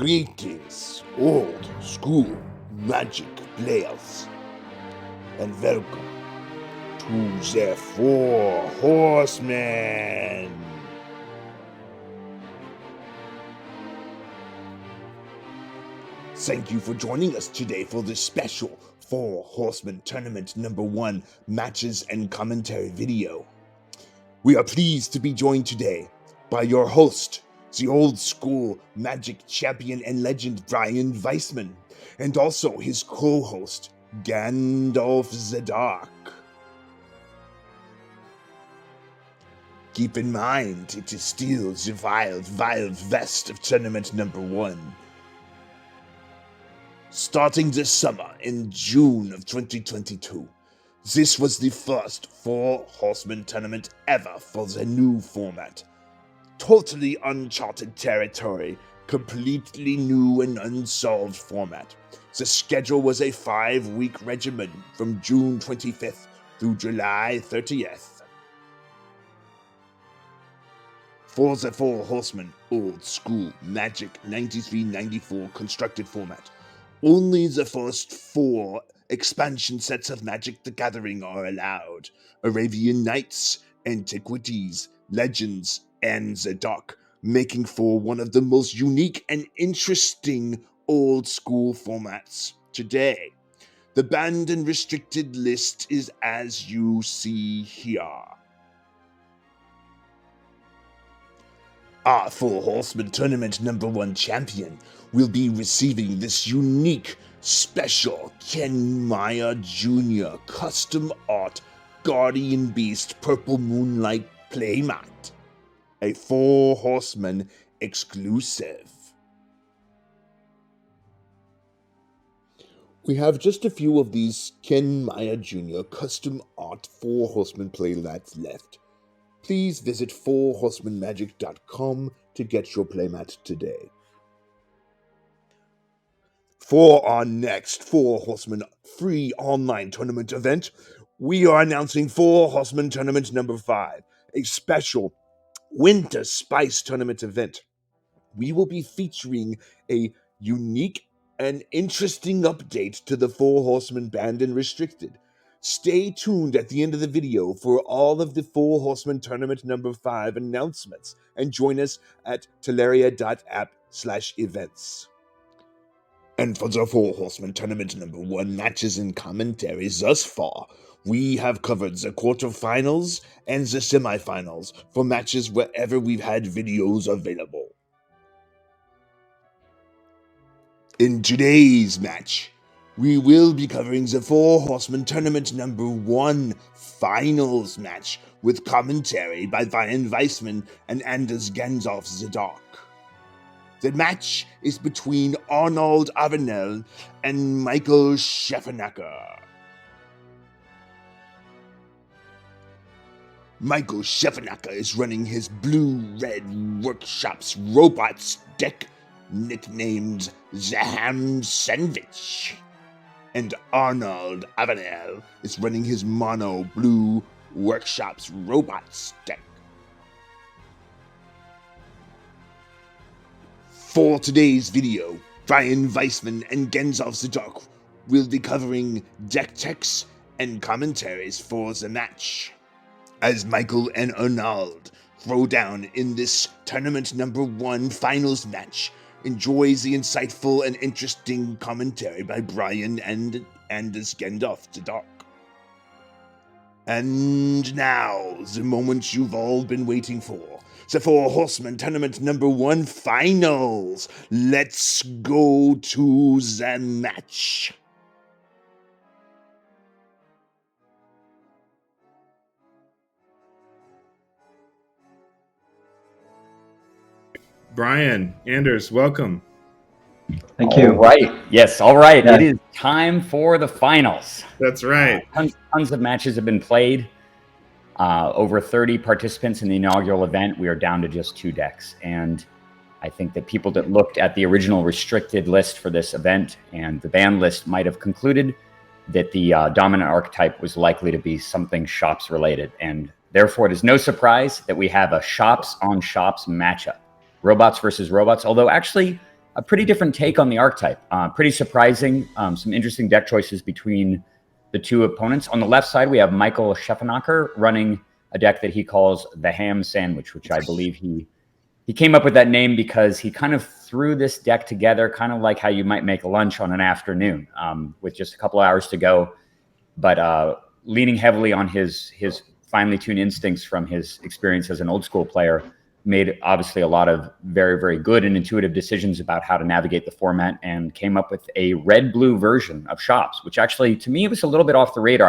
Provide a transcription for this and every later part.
Greetings, old school magic players, and welcome to the 4 Horsemen. Thank you for joining us today for this special 4 Horsemen Tournament number 1 matches and commentary video. We are pleased to be joined today by your host, the old school magic champion and legend Brian Weissman, and also his co-host, Gandalf the Dark. Keep in mind, it is still the wild west of tournament number 1. Starting this summer in June of 2022, this was the first 4 Horsemen tournament ever for the new format. Totally uncharted territory, completely new and unsolved format. The schedule was a 5-week regimen from June 25th through July 30th. For the 4 Horsemen old school Magic 93-94 constructed format, only the first 4 expansion sets of Magic the Gathering are allowed: Arabian Nights, Antiquities, Legends, and the Dark, making for one of the most unique and interesting old school formats today. The banned and restricted list is as you see here. Our 4 Horsemen Tournament number 1 champion will be receiving this unique, special Ken Meyer Jr. custom art Guardian Beast Purple Moonlight playmat, a 4 Horsemen exclusive. We have just a few of these Ken Meyer Jr. custom art 4 Horsemen playmats left. Please visit 4horsemenmagic.com to get your playmat today. For our next 4 Horsemen free online tournament event, we are announcing 4 Horsemen Tournament number 5, a special Winter Spice Tournament event. We will be featuring a unique and interesting update to the 4 Horsemen Banned and Restricted. Stay tuned at the end of the video for all of the 4 Horsemen Tournament number 5 announcements, and join us at teleria.app/events. And for the 4 Horsemen Tournament number 1 matches and commentaries thus far, we have covered the quarterfinals and the semifinals for matches wherever we've had videos available. In today's match, we will be covering the 4 Horsemen Tournament number 1 finals match with commentary by Brian Weissman and Anders Gandalf the Dark. The match is between Arnaud Avenel and Michael Scheffenacker. Michael Scheffenacker is running his Blue-Red Workshops Robots deck, nicknamed the Ham Sandwich. And Arnaud Avenel is running his Mono Blue Workshops Robots deck. For today's video, Brian Weissman and Gandalf the Dark will be covering deck techs and commentaries for the match, as Michael and Arnaud throw down in this tournament number 1 finals match. Enjoys the insightful and interesting commentary by Brian and Anders Gandalf the Dark. And now, the moment you've all been waiting for, the 4 Horsemen Tournament number 1 finals. Let's go to the match. Brian, Anders, welcome. Thank you. All right. Yes, all right. Yeah. It is time for the finals. That's right. Tons of matches have been played. Over 30 participants in the inaugural event. We are down to just 2 decks. And I think that people that looked at the original restricted list for this event and the banned list might have concluded that the dominant archetype was likely to be something shops related. And therefore, it is no surprise that we have a shops on shops matchup. Robots versus robots, although actually a pretty different take on the archetype. Pretty surprising. Some interesting deck choices between the two opponents. On the left side, we have Michael Scheffenacker running a deck that he calls the Ham Sandwich, which I believe he came up with that name because he kind of threw this deck together, kind of like how you might make lunch on an afternoon with just a couple hours to go, but leaning heavily on his finely tuned instincts from his experience as an old school player, made obviously a lot of very, very good and intuitive decisions about how to navigate the format, and came up with a red-blue version of Shops, which actually, to me, was a little bit off the radar.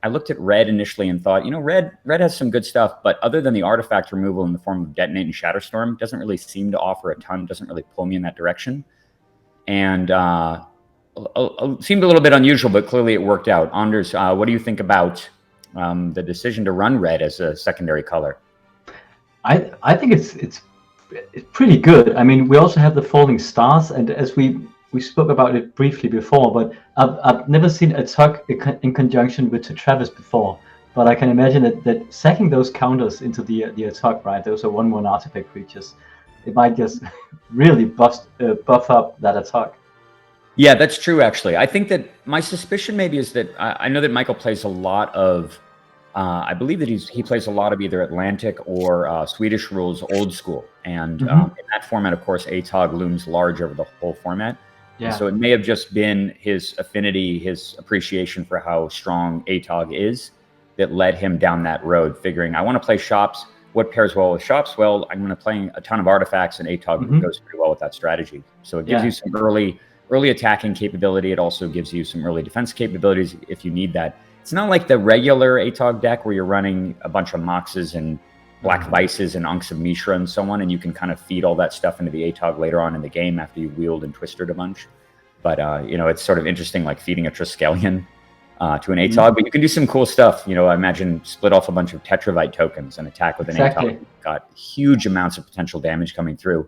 I looked at red initially and thought, red has some good stuff, but other than the artifact removal in the form of Detonate and Shatterstorm, doesn't really seem to offer a ton, doesn't really pull me in that direction. And seemed a little bit unusual, but clearly it worked out. Anders, what do you think about the decision to run red as a secondary color? I think it's pretty good. I mean, we also have the falling stars, and as we spoke about it briefly before, but I've never seen a tug in conjunction with Travis before. But I can imagine that sacking those counters into the attack, right? Those are 1/1 artifact creatures. It might just really buff up that attack. Yeah, that's true. Actually, I think that my suspicion maybe is that I know that Michael plays a lot of. I believe that he plays a lot of either Atlantic or Swedish rules old school. And in that format, of course, ATOG looms large over the whole format. Yeah. And so it may have just been his affinity, his appreciation for how strong ATOG is that led him down that road, figuring, I want to play Shops. What pairs well with Shops? Well, I'm going to play a ton of artifacts, and ATOG goes pretty well with that strategy. So it gives you some early attacking capability. It also gives you some early defense capabilities if you need that. It's not like the regular ATOG deck where you're running a bunch of Moxes and Black Vices and Unks of Mishra and so on, and you can kind of feed all that stuff into the ATOG later on in the game after you wheeled and twisted a bunch. But, it's sort of interesting, like feeding a Triskelion to an ATOG, but you can do some cool stuff. I imagine split off a bunch of Tetravite tokens and attack with an ATOG. Got huge amounts of potential damage coming through.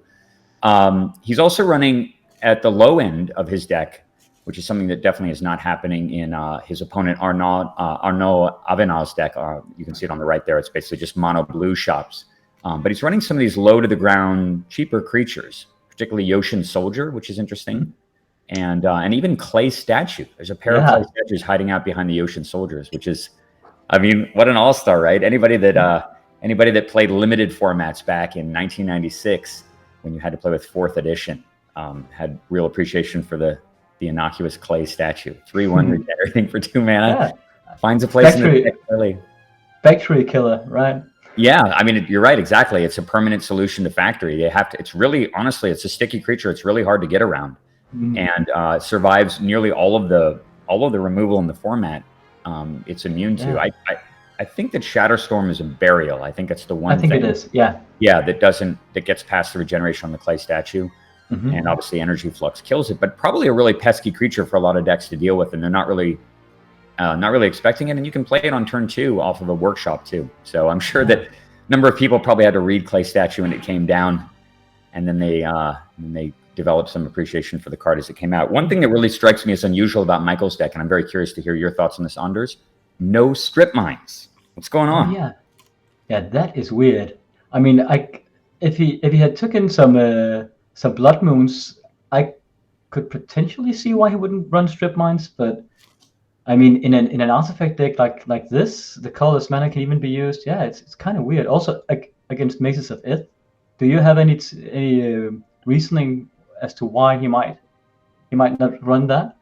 He's also running at the low end of his deck, which is something that definitely is not happening in his opponent Arnaud Avenel's deck. You can see it on the right there. It's basically just mono blue Shops. But he's running some of these low to the ground, cheaper creatures, particularly Yoshin Soldier, which is interesting. And even Clay Statue. There's a pair of Clay Statues hiding out behind the Yoshin Soldiers, which is, I mean, what an all-star, right? Anybody that played limited formats back in 1996, when you had to play with 4th edition, had real appreciation for the innocuous Clay Statue. 3/1 regenerating for 2 mana. Finds a place in the deck early. Factory killer, right? Yeah, I mean, you're right, exactly. It's a permanent solution to Factory. It's really, honestly, it's a sticky creature. It's really hard to get around. And survives nearly all of the removal in the format. It's immune to. I think that Shatterstorm is a burial. I think it's the one thing. I think it is, yeah. Yeah, that gets past the regeneration on the Clay Statue. And obviously Energy Flux kills it, but probably a really pesky creature for a lot of decks to deal with, and they're not really expecting it. And you can play it on turn 2 off of a workshop too. So I'm sure that a number of people probably had to read Clay Statue when it came down, and then they developed some appreciation for the card as it came out. One thing that really strikes me as unusual about Michael's deck, and I'm very curious to hear your thoughts on this, Anders, no strip mines. What's going on? Yeah, that is weird. I mean, if he had taken some Blood Moons, I could potentially see why he wouldn't run strip mines, but I mean, in an artifact deck like this, the colorless mana can even be used. Yeah, it's kind of weird. Also, against Mazes of Ith, do you have any reasoning as to why he might not run that?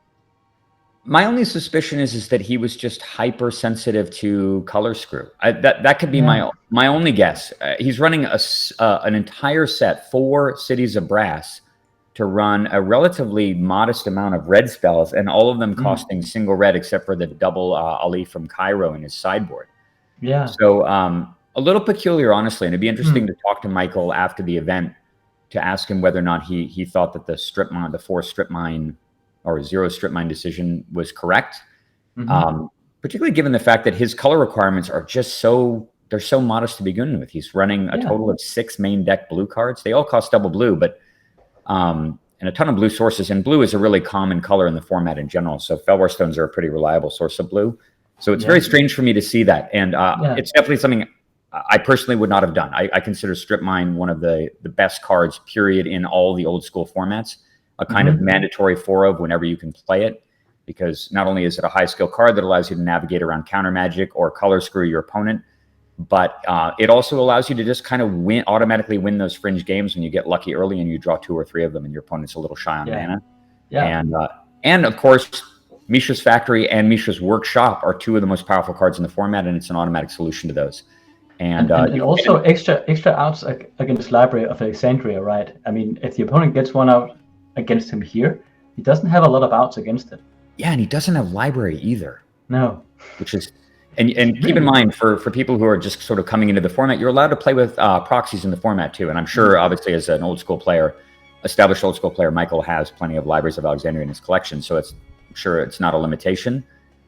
My only suspicion is that he was just hypersensitive to color screw. That could be my only guess. He's running an entire set, 4 Cities of Brass, to run a relatively modest amount of red spells, and all of them costing single red, except for the double Ali from Cairo in his sideboard. Yeah. So a little peculiar, honestly, and it'd be interesting to talk to Michael after the event to ask him whether or not he thought that the 4 strip mine or 0 strip mine decision was correct. Particularly given the fact that his color requirements are just they're so modest to begin with. He's running a total of 6 main deck blue cards. They all cost double blue, but and a ton of blue sources. And blue is a really common color in the format in general. So Felwar Stones are a pretty reliable source of blue. So it's very strange for me to see that. And it's definitely something I personally would not have done. I consider Strip Mine one of the best cards, period, in all the old school formats. A kind of mandatory 4 of whenever you can play it, because not only is it a high skill card that allows you to navigate around counter magic or color screw your opponent, but it also allows you to just kind of automatically win those fringe games when you get lucky early and you draw 2 or 3 of them and your opponent's a little shy on mana. Yeah. And of course, Mishra's Factory and Mishra's Workshop are 2 of the most powerful cards in the format, and it's an automatic solution to those. And also extra outs against Library of Alexandria, right? I mean, if the opponent gets one out against him here, he doesn't have a lot of outs against it. Yeah, and he doesn't have Library either. No. Which is, and keep in mind, for people who are just sort of coming into the format, you're allowed to play with proxies in the format too. And I'm sure, obviously, as an established old school player, Michael has plenty of Libraries of Alexandria in his collection, so I'm sure it's not a limitation.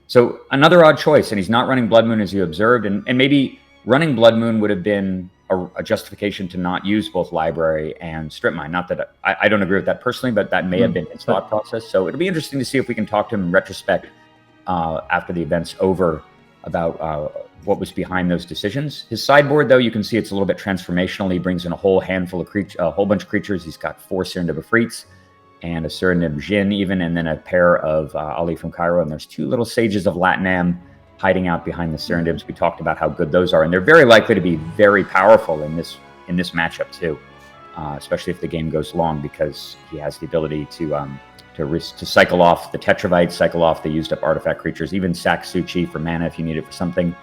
So another odd choice, and he's not running Blood Moon as you observed, and maybe running Blood Moon would have been a justification to not use both Library and Strip Mine. Not that I don't agree with that personally, but that may have been his thought process. So it'll be interesting to see if we can talk to him in retrospect after the event's over about what was behind those decisions. His sideboard, though, you can see it's a little bit transformational. He brings in a whole handful of a whole bunch of creatures. He's got 4 Serendib Afrits and a Serendib Jin even, and then a pair of Ali from Cairo. And there's 2 little Sages of Latinam hiding out behind the Serendibs. We talked about how good those are, and they're very likely to be very powerful in this matchup too, especially if the game goes long, because he has the ability to cycle off the Tetravites, cycle off the used up artifact creatures, even sack Suchi for mana if you need it for something.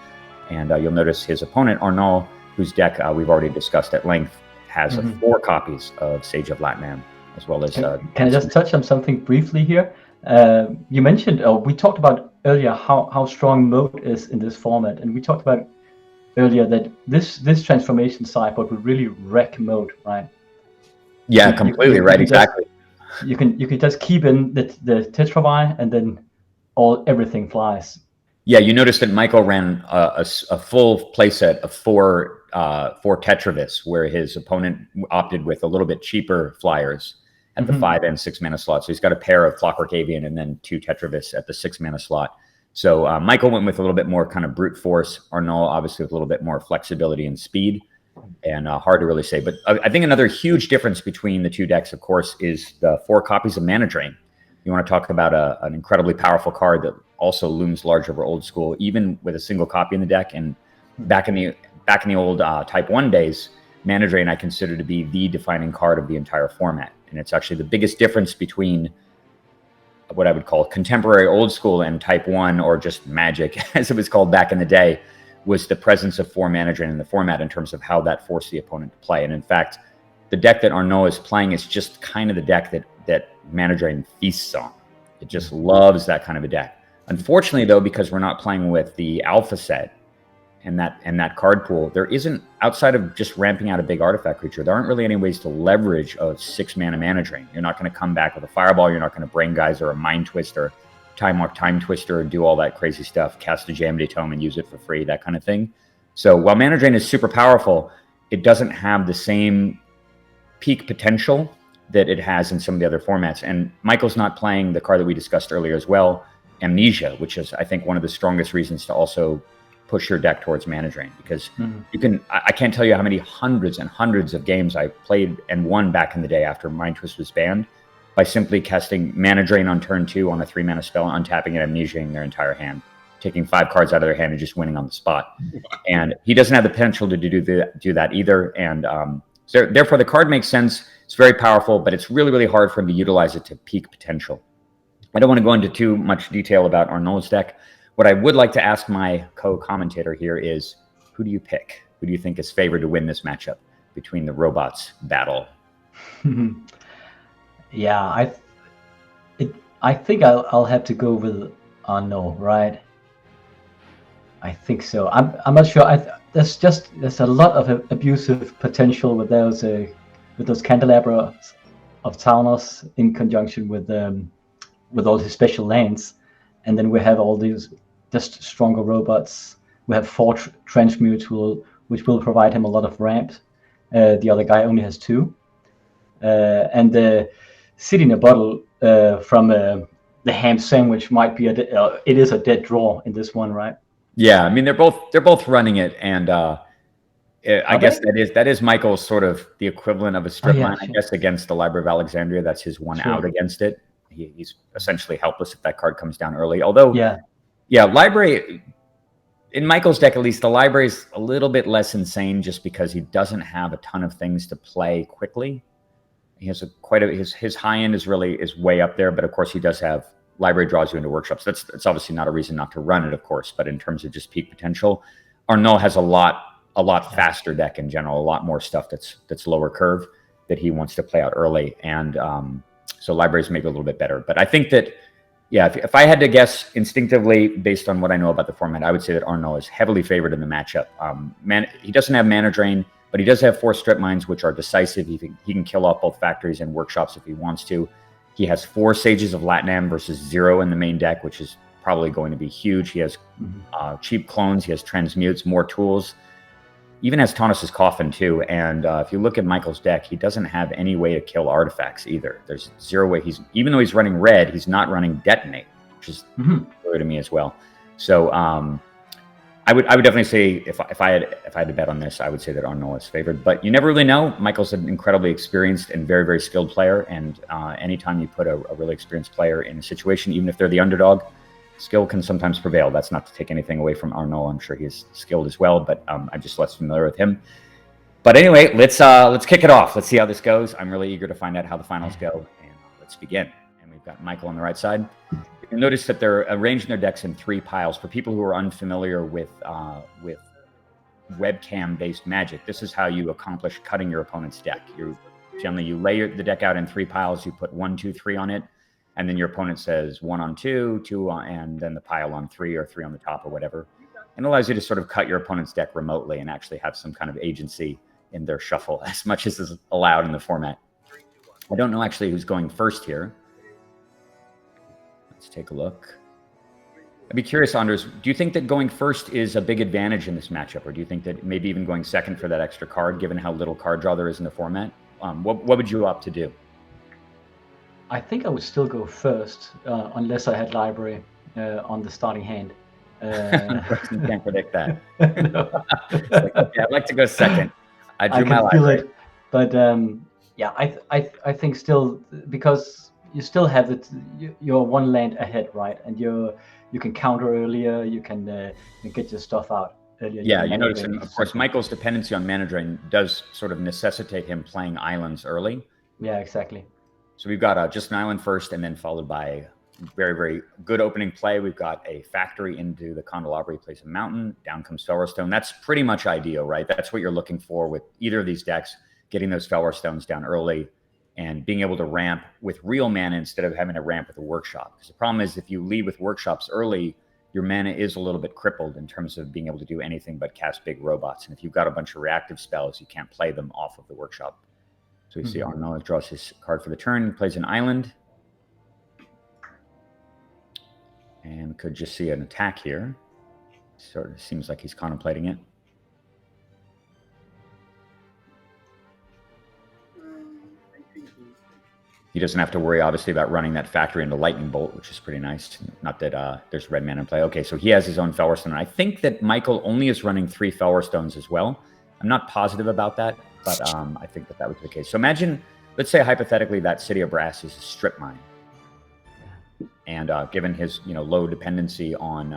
And you'll notice his opponent Arnaud, whose deck we've already discussed at length, has 4 copies of Sage of Latinam, as well as. Can I just touch on something briefly here? You mentioned, we talked about earlier how strong mode is in this format, and we talked about earlier that this transformation sideboard would really wreck mode, right? Yeah, completely right, exactly. You can just keep in the Tetravi, and then everything flies. Yeah, you noticed that Michael ran a full playset of 4 Tetravis, where his opponent opted with a little bit cheaper flyers at the 5 and 6 mana slot. So he's got a pair of Clockwork Avian and then 2 Tetravis at the 6 mana slot. So Michael went with a little bit more kind of brute force. Arnaud, obviously, with a little bit more flexibility and speed. And hard to really say. But I think another huge difference between the 2 decks, of course, is the 4 copies of Mana Drain. You want to talk about an incredibly powerful card that also looms large over old school, even with a single copy in the deck. And back in the old Type 1 days, Mana Drain I consider to be the defining card of the entire format. And it's actually the biggest difference between what I would call contemporary old school and Type 1, or just Magic, as it was called back in the day, was the presence of 4 Mana Drain in the format in terms of how that forced the opponent to play. And in fact, the deck that Arnaud is playing is just kind of the deck that Mana Drain feasts on. It just loves that kind of a deck. Unfortunately, though, because we're not playing with the alpha set and that card pool, there isn't, outside of just ramping out a big artifact creature, there aren't really any ways to leverage a 6 Mana Drain. You're not going to come back with a Fireball. You're not going to Brain Geyser or a Mind Twister, Time Twister, and do all that crazy stuff, cast a Jam-Day Tome and use it for free, that kind of thing. So while Mana Drain is super powerful, it doesn't have the same peak potential that it has in some of the other formats. And Michael's not playing the card that we discussed earlier as well, Amnesia, which is, I think, one of the strongest reasons to also push your deck towards Mana Drain, because I can't tell you how many hundreds and hundreds of games I played and won back in the day after Mind Twist was banned by simply casting Mana Drain on turn 2 on a 3 mana spell, untapping and amnesiaing their entire hand, taking 5 cards out of their hand and just winning on the spot. And he doesn't have the potential to do that either. And so therefore the card makes sense. It's very powerful, but it's really, really hard for him to utilize it to peak potential. I don't want to go into too much detail about Arnaud's deck. What I would like to ask my co-commentator here is, who do you pick? Who do you think is favored to win this matchup between the robots battle? Yeah, I think I'll have to go with Arnaud, right? I think so. I'm not sure. There's a lot of abusive potential with those candelabras of Taunos in conjunction with all his special lands, and then we have all these just stronger robots. We have 4 transmutes, which will provide him a lot of ramp. The other guy only has 2, and the City in a Bottle from the ham sandwich might be it is a dead draw in this one, right? Yeah, I mean they're both running it, and I guess that is Michael's sort of the equivalent of a strip mine, I sure. guess, against the Library of Alexandria. That's his one Sure. out against it. He's essentially helpless if that card comes down early. Although, yeah, library, in Michael's deck at least, the library is a little bit less insane just because he doesn't have a ton of things to play quickly. He has his high end is way up there, but of course he does have library draws you into workshops. That's obviously not a reason not to run it, of course, but in terms of just peak potential, Arnaud has a lot faster deck in general, a lot more stuff that's lower curve that he wants to play out early, and so libraries maybe a little bit better. But I think that, if I had to guess instinctively based on what I know about the format, I would say that Arnaud is heavily favored in the matchup. He doesn't have mana drain, but he does have 4 strip mines, which are decisive. He can kill off both factories and workshops if he wants to. He has 4 Sages of Latinam versus 0 in the main deck, which is probably going to be huge. He has cheap clones. He has transmutes, more tools. Even has Taunus's Coffin too. And if you look at Michael's deck, he doesn't have any way to kill artifacts either. There's 0 way. Even though he's running red, he's not running Detonate, which is clear to me as well. So I would definitely say if I had to bet on this, I would say that Arnaud is favored. But you never really know. Michael's an incredibly experienced and very, very skilled player. And anytime you put a really experienced player in a situation, even if they're the underdog, skill can sometimes prevail. That's not to take anything away from Arnaud. I'm sure he's skilled as well, but I'm just less familiar with him. But anyway, let's kick it off. Let's see how this goes. I'm really eager to find out how the finals go, and let's begin. And we've got Michael on the right side. You'll notice that they're arranging their decks in 3 piles. For people who are unfamiliar with webcam-based Magic, this is how you accomplish cutting your opponent's deck. You lay the deck out in 3 piles. You put 1, 2, 3 on it. And then your opponent says 1 on 2, 2 on, and then the pile on 3 or 3 on the top or whatever. And it allows you to sort of cut your opponent's deck remotely and actually have some kind of agency in their shuffle as much as is allowed in the format. I don't know actually who's going first here. Let's take a look. I'd be curious, Anders, do you think that going first is a big advantage in this matchup? Or do you think that maybe even going second for that extra card, given how little card draw there is in the format? What would you opt to do? I think I would still go first, unless I had library on the starting hand. You can't predict that. Okay, I'd like to go second. I drew my library. Feel it, but I think still, because you still have it. You're 1 land ahead, right? And you can counter earlier. You can get your stuff out earlier. Yeah, you notice, and of course, Michael's dependency on mana drain does sort of necessitate him playing islands early. Yeah, exactly. So we've got just an island first, and then followed by very, very good opening play. We've got a factory into the Candelabra. He plays a mountain. Down comes Fellwar Stone. That's pretty much ideal, right? That's what you're looking for with either of these decks, getting those Fellwar Stones down early and being able to ramp with real mana instead of having to ramp with a workshop. Because the problem is if you lead with workshops early, your mana is a little bit crippled in terms of being able to do anything but cast big robots. And if you've got a bunch of reactive spells, you can't play them off of the workshop. So we see Arnaud draws his card for the turn, plays an island. And could just see an attack here. Sort of seems like he's contemplating it. He doesn't have to worry, obviously, about running that factory into Lightning Bolt, which is pretty nice. Not that there's red mana in play. Okay, so he has his own Fellwar Stone. I think that Michael only is running 3 Fellwar Stones as well. I'm not positive about that, but I think that would be the case. So imagine, let's say hypothetically that City of Brass is a strip mine. And given his low dependency on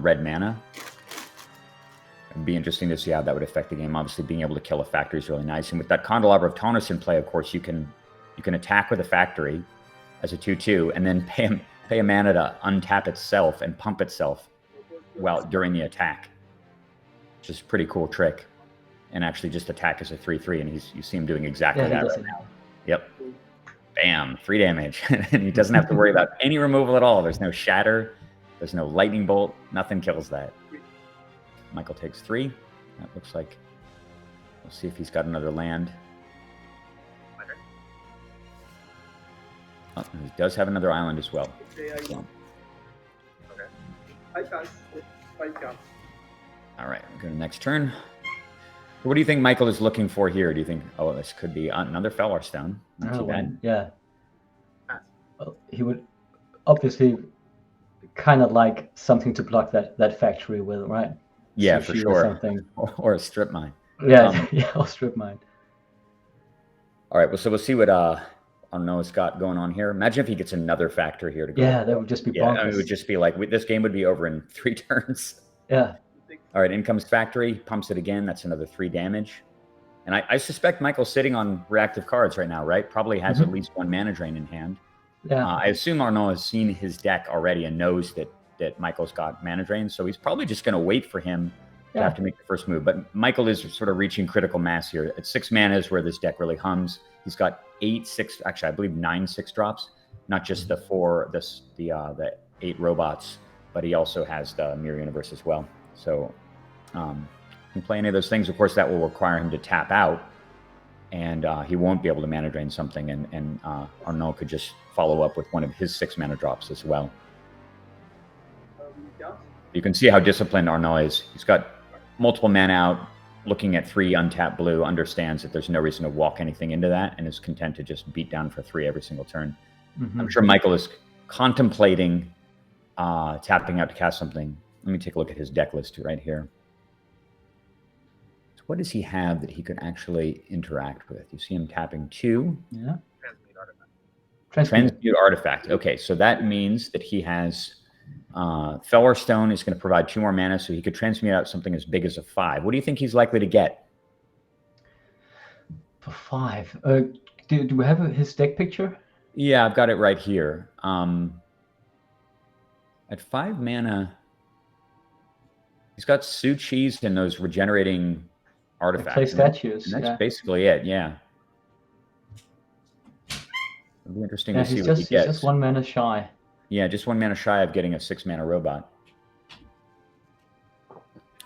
red mana, it'd be interesting to see how that would affect the game. Obviously, being able to kill a factory is really nice. And with that Candelabra of Taunus in play, of course, you can attack with a factory as a 2/2, and then pay a mana to untap itself and pump itself during the attack, which is a pretty cool trick. And actually just attack as a 3/3, and you see him doing exactly that right now. Yep. Bam, 3 damage. And he doesn't have to worry about any removal at all. There's no shatter. There's no lightning bolt. Nothing kills that. Michael takes 3. That looks like... We'll see if he's got another land. Oh, he does have another island as well. So. All right, we'll go to the next turn. What do you think Michael is looking for here? Do you think, this could be another Fellwar Stone? Not too bad. Yeah. Well, he would obviously kind of like something to block that factory with, right? Yeah, for sushi sure. or something. Or a strip mine. Yeah, yeah, or strip mine. All right, well, so we'll see what Arnaud's got going on here. Imagine if he gets another factor here to go. Yeah, that would just be Yeah, bonkers. I mean, it would just be like, this game would be over in 3 turns. Yeah. All right, in comes Factory, pumps it again. That's another 3 damage. And I suspect Michael's sitting on reactive cards right now, right? Probably has at least 1 mana drain in hand. Yeah. I assume Arnaud has seen his deck already and knows that Michael's got mana drain, so he's probably just going to wait for him to have to make the first move. But Michael is sort of reaching critical mass here. At 6 mana is where this deck really hums. He's got 8, 6, actually I believe 9 6-drops, not just the 4, the 8 robots, but he also has the Mirror Universe as well. So can play any of those things. Of course, that will require him to tap out, and he won't be able to mana drain something, and Arnaud could just follow up with one of his 6 mana drops as well. You can see how disciplined Arnaud is. He's got multiple mana out, looking at 3 untapped blue, understands that there's no reason to walk anything into that, and is content to just beat down for 3 every single turn. I'm sure Michael is contemplating tapping out to cast something. Let me take a look at his deck list right here. So what does he have that he could actually interact with? You see him tapping 2. Yeah. Transmute Artifact. Okay, so that means that he has Feller Stone is going to provide 2 more mana, so he could transmute out something as big as a 5. What do you think he's likely to get? For 5. Do we have his deck picture? Yeah, I've got it right here. At 5 mana, he's got Suchis and those regenerating artifacts. Play statues. And that's basically it, yeah. It'll be interesting to see what he gets. He's just 1 mana shy. Yeah, just 1 mana shy of getting a 6 mana robot.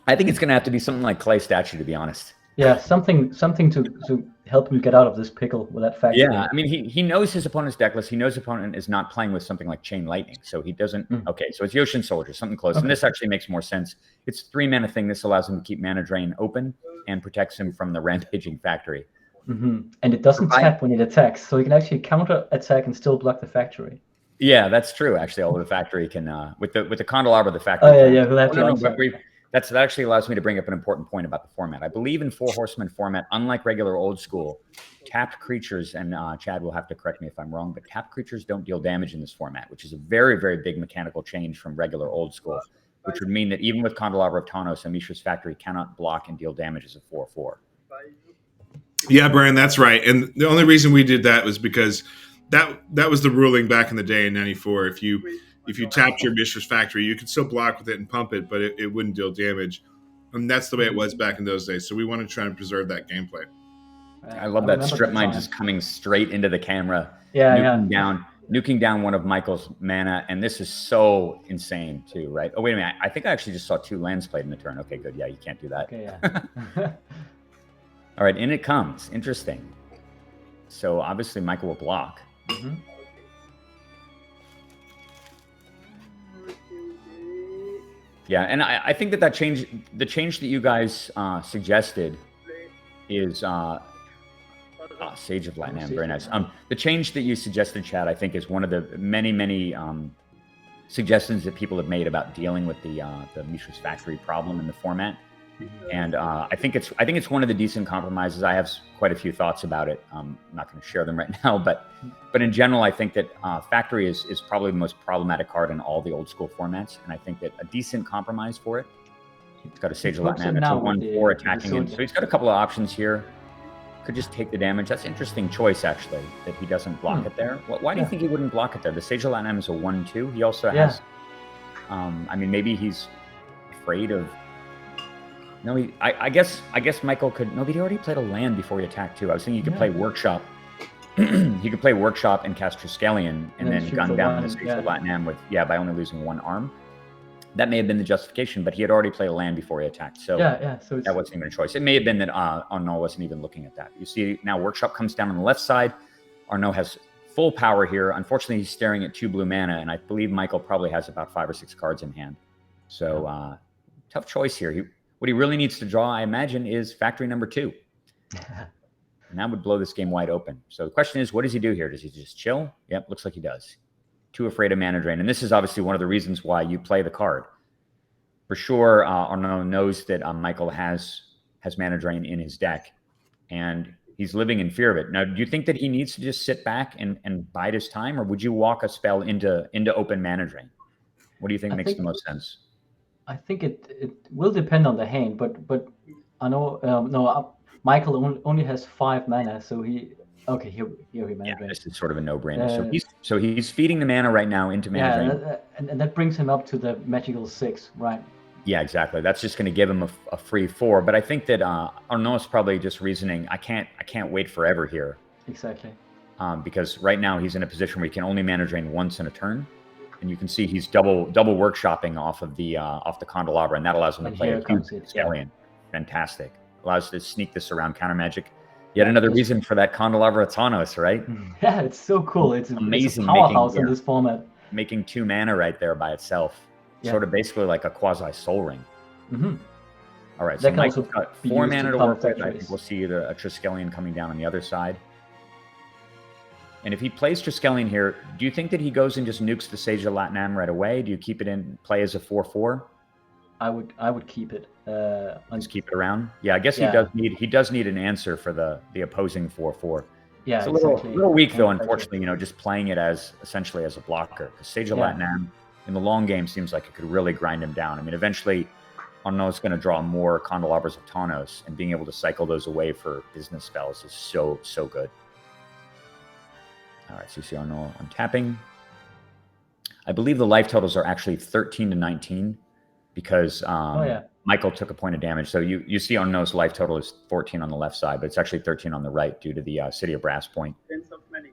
I think it's going to have to be something like Clay Statue, to be honest. Yeah, something to help him get out of this pickle with that factor. Yeah, I mean, he knows his opponent's deck list. He knows his opponent is not playing with something like Chain Lightning, so he doesn't. Okay, so it's Yoshin Soldier, something close. And this actually makes more sense. It's 3 mana thing. This allows him to keep mana drain open and protects him from the Rampaging Factory. And it doesn't tap when it attacks, so he can actually counter attack and still block the factory. Yeah, that's true. Actually, although the factory can with the Candelabra, the factory. Oh yeah, we'll have to. That actually allows me to bring up an important point about the format. I believe in 4 Horsemen format, unlike regular old school, tapped creatures, and Chad will have to correct me if I'm wrong, but tapped creatures don't deal damage in this format, which is a very, very big mechanical change from regular old school, which would mean that even with Candelabra of Tawnos, Amishra's Factory cannot block and deal damage as a 4/4. Yeah, Brian, that's right. And the only reason we did that was because that was the ruling back in the day in '94. If you tapped your Mishra's Factory, you could still block with it and pump it, but it wouldn't deal damage. And that's the way it was back in those days. So we want to try and preserve that gameplay. I love that strip mine just coming straight into the camera. Yeah, nuking down one of Michael's mana, and this is so insane too, right? Oh, wait a minute. I think I actually just saw 2 lands played in the turn. Okay, good. Yeah, you can't do that. Okay, yeah. All right, in it comes. Interesting. So obviously Michael will block. Yeah, and I think that change, the change that you guys suggested is Sage of Latinam, very nice. The change that you suggested, Chad, I think is one of the many suggestions that people have made about dealing with the Mishra's Factory problem in the format. And I think it's one of the decent compromises. I have quite a few thoughts about it. I'm not going to share them right now, but in general, I think that Factory is probably the most problematic card in all the old school formats, and I think that a decent compromise for it. He's got a Sage of Latinam. It's a 1/4 attacking, and so he's got a couple of options here. Could just take the damage. That's an interesting choice, actually, that he doesn't block it there. Why do you think he wouldn't block it there? The Sage of Latinam is a 1/2. He also has. I mean, maybe he's afraid of. No, I guess Michael could. No, but he already played a land before he attacked too. I was thinking he could play Workshop. He could play Workshop and cast Triskelion and then gun down the Sage of Latinam with by only losing 1 arm. That may have been the justification, but he had already played a land before he attacked. So so that wasn't even a choice. It may have been that Arnaud wasn't even looking at that. You see now Workshop comes down on the left side. Arnaud has full power here. Unfortunately, he's staring at 2 blue mana, and I believe Michael probably has about 5 or 6 cards in hand. So tough choice here. What he really needs to draw, I imagine, is Factory number 2. And that would blow this game wide open. So the question is, what does he do here? Does he just chill? Yep, looks like he does. Too afraid of mana drain. And this is obviously one of the reasons why you play the card. for sure, Arnaud knows that Michael has Mana Drain in his deck, and he's living in fear of it. Now, do you think that he needs to just sit back and bide his time, or would you walk a spell into open Mana Drain? What do you think makes the most sense? I think it will depend on the hand, but I know Michael only has 5 mana, so here he Mana Drain. This is sort of a no-brainer. So he's feeding the mana right now into Mana Drain. And that brings him up to the magical 6, right? Yeah, exactly. That's just going to give him a free 4. But I think that Arnaud is probably just reasoning, I can't wait forever here. Exactly. Because right now he's in a position where he can only Mana Drain once in a turn. And you can see he's double workshopping off the Candelabra, and that allows him to play a Triskelion. Fantastic. Allows to sneak this around counter magic. Yet another reason for that Candelabra Thanos, right? Yeah, it's so cool. It's amazing. It's a powerhouse in this format. Making 2 mana right there by itself. Yeah. Sort of basically like a quasi Soul Ring. Mm-hmm. All right, so Mike's got 4 mana to work with. I think we'll see a Triskelion coming down on the other side. And if he plays Triskelion here, do you think that he goes and just nukes the Sage of Latnam right away? Do you keep it in play as a 4/4? I would keep it. Just keep it around. Yeah, I guess he does need an answer for the opposing 4/4. Yeah, it's a little weak though. Unfortunately, just playing it as essentially as a blocker, because Sage of Latnam in the long game seems like it could really grind him down. I mean, eventually, Arnaud's going to draw more Candelabras of Thanos, and being able to cycle those away for business spells is so good. All right, so you see Arnaud untapping. I believe the life totals are actually 13 to 19 because Michael took a point of damage. So you see Arnaud's life total is 14 on the left side, but it's actually 13 on the right due to the City of Brass point.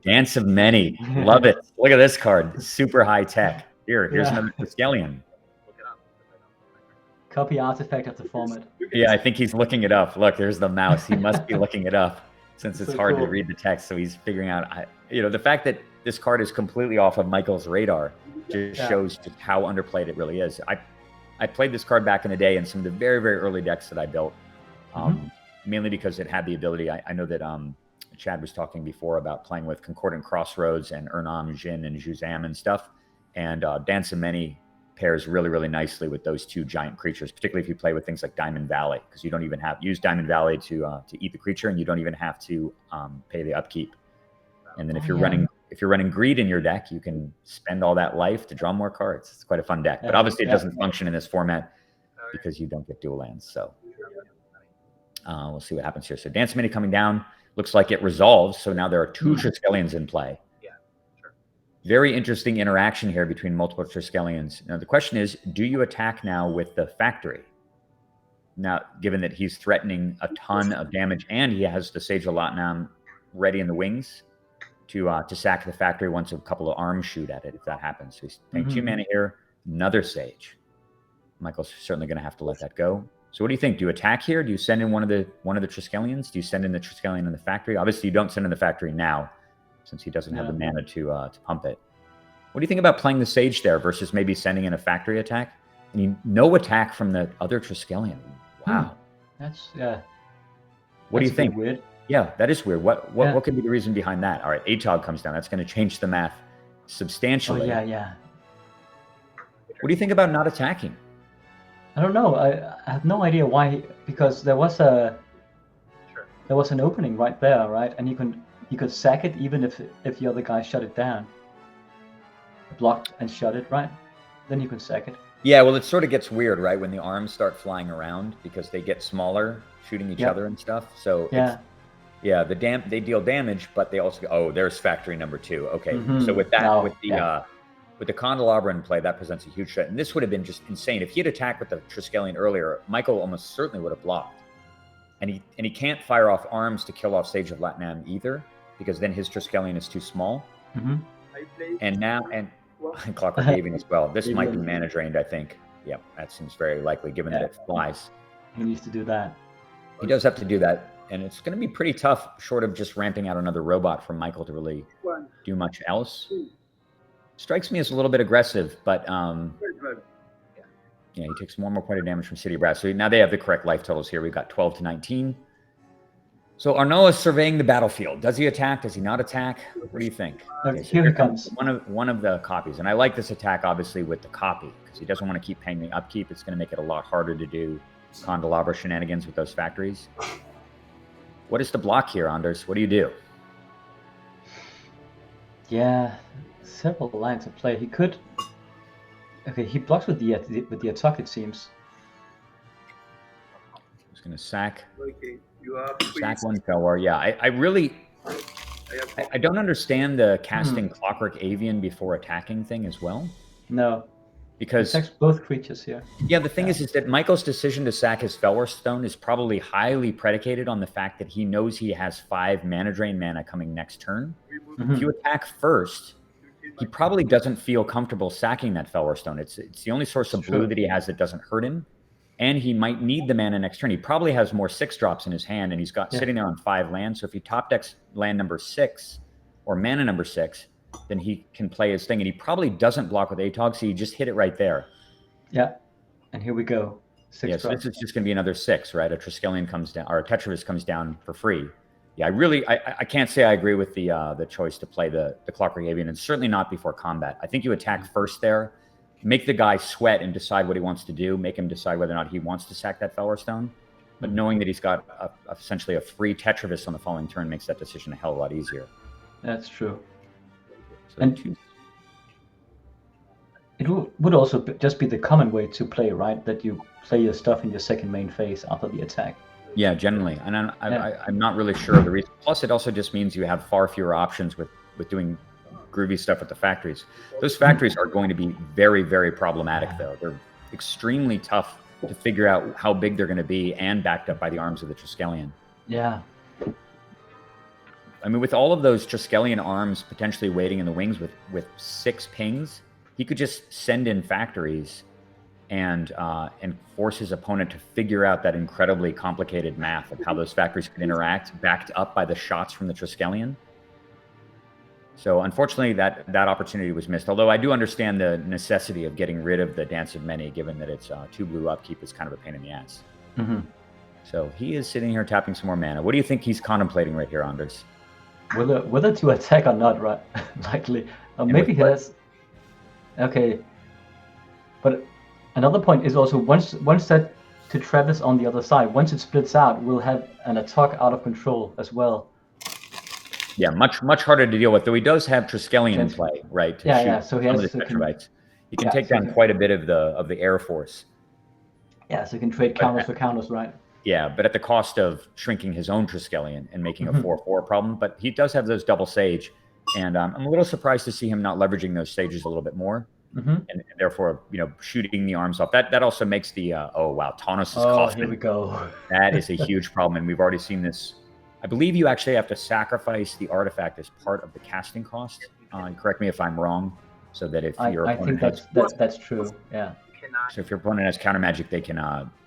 Dance of Many. Love it. Look at this card. Super high tech. Here's another Triskelion. Copy artifact of the format. Yeah, I think he's looking it up. Look, there's the mouse. He must be looking it up since it's hard to read the text. So he's figuring out, the fact that this card is completely off of Michael's radar just shows just how underplayed it really is. I played this card back in the day in some of the very, very early decks that I built, mainly because it had the ability. I know that Chad was talking before about playing with Concordant Crossroads and Urnam, Jin, and Juzam and stuff. And Dance of Many pairs really, really nicely with those 2 giant creatures, particularly if you play with things like Diamond Valley, because you don't even use Diamond Valley to eat the creature, and you don't even have to pay the upkeep. And then if you're running Greed in your deck, you can spend all that life to draw more cards. It's quite a fun deck, but obviously it doesn't function in this format because you don't get dual lands. So we'll see what happens here. So Dance of Many coming down, looks like it resolves. So now there are 2 Triskelions in play. Very interesting interaction here between multiple Triskelions. Now, the question is, do you attack now with the Factory? Now, given that he's threatening a ton of damage and he has the Sage of Latnam ready in the wings to sack the Factory once a couple of arms shoot at it, if that happens. So he's paying 2 mana here, another Sage. Michael's certainly going to have to let that go. So what do you think? Do you attack here? Do you send in one of the Triskelions? Do you send in the Triskelion in the Factory? Obviously, you don't send in the Factory now, since he doesn't have the mana to pump it. What do you think about playing the Sage there versus maybe sending in a Factory attack? I mean, no attack from the other Triskelion. Wow. That's What do you think? Weird. Yeah, that is weird. What could be the reason behind that? All right, Atog comes down. That's going to change the math substantially. Oh, yeah. What do you think about not attacking? I don't know. I have no idea why, because there was an opening right there, right? And you could sack it even if the other guy shut it down. Blocked and shut it, right? Then you can sack it. Yeah, well, it sort of gets weird, right? When the arms start flying around because they get smaller, shooting each other and stuff. So they deal damage, but they also there's Factory number 2. Okay, so with that, with the Candelabra in play, that presents a huge threat. And this would have been just insane if he had attacked with the Triskelion earlier. Michael almost certainly would have blocked, and he can't fire off arms to kill off Sage of Latnam either, because then his Triskelion is too small. And Clockwork Haven as well. This might be mana drained, I think. Yeah, that seems very likely given that it flies. He needs to do that. He does have to do that, and it's going to be pretty tough, short of just ramping out another robot for Michael to really do much else. Strikes me as a little bit aggressive, but he takes more and more point of damage from City of Brass. So now they have the correct life totals here. We've got 12 to 19. So Arnaud is surveying the battlefield. Does he attack? Does he not attack? What do you think? Okay, so here he comes. One of the copies, and I like this attack obviously with the copy because he doesn't want to keep paying the upkeep. It's going to make it a lot harder to do candelabra shenanigans with those factories. What is the block here, Anders? What do you do? Yeah, several lines of play. He could. Okay, he blocks with the attack. It seems. He's going to sack. Okay, Sack one Felwar. Yeah, I don't understand the casting Clockwork Avian before attacking thing as well. No. Because attacks both creatures here. Yeah, the thing is that Michael's decision to sack his Felwar Stone is probably highly predicated on the fact that he knows he has 5 mana drain mana coming next turn. If you attack first, he probably doesn't feel comfortable sacking that Felwar Stone. It's the only source of blue that he has that doesn't hurt him. And he might need the mana next turn. He probably has more 6-drops in his hand, and he's got sitting there on 5 lands. So if he top decks land number 6 or mana number 6, then he can play his thing. And he probably doesn't block with ATOG, so you just hit it right there. Yeah, and here we go. 6 drops. So this is just going to be another 6, right? A Triskelion comes down, or a Tetravus comes down for free. Yeah, I can't say I agree with the choice to play the Clockwork Avian, and certainly not before combat. I think you attack first there. Make the guy sweat and decide what he wants to do. Make him decide whether or not he wants to sack that Felwar Stone. But knowing that he's got essentially a free Tetravus on the following turn makes that decision a hell of a lot easier. That's true. So and it would also just be the common way to play, right? That you play your stuff in your second main phase after the attack. Yeah, generally. And I'm not really sure of the reason. Plus, it also just means you have far fewer options with doing groovy stuff with the factories. Those factories are going to be very, very problematic, though. They're extremely tough to figure out how big they're going to be and backed up by the arms of the Triskelion. Yeah. I mean, with all of those Triskelion arms potentially waiting in the wings with 6 pings, he could just send in factories and force his opponent to figure out that incredibly complicated math of how those factories could interact, backed up by the shots from the Triskelion. So unfortunately, that opportunity was missed. Although I do understand the necessity of getting rid of the Dance of Many, given that it's 2 blue upkeep is kind of a pain in the ass. So he is sitting here tapping some more mana. What do you think he's contemplating right here, Anders? Whether to attack or not, right? Likely. Maybe he has. Okay. But another point is also once that Tetravus on the other side, once it splits out, we'll have an attack out of control as well. Yeah, much harder to deal with. Though he does have Triskelion in play, right? To shoot so he has some of the Tetravites. He can take down quite a bit of the Air Force. Yeah, so he can trade counters for counters, right? Yeah, but at the cost of shrinking his own Triskelion and making a 4/4 problem. But he does have those double Sage, and I'm a little surprised to see him not leveraging those Sages a little bit more, and therefore, shooting the arms off. That also makes the oh wow, Taunus' Coffin. Here we go. That is a huge problem, and we've already seen this. I believe you actually have to sacrifice the artifact as part of the casting cost. Correct me if I'm wrong, so that if your opponent that's true. Yeah. So if your opponent has counter magic, they can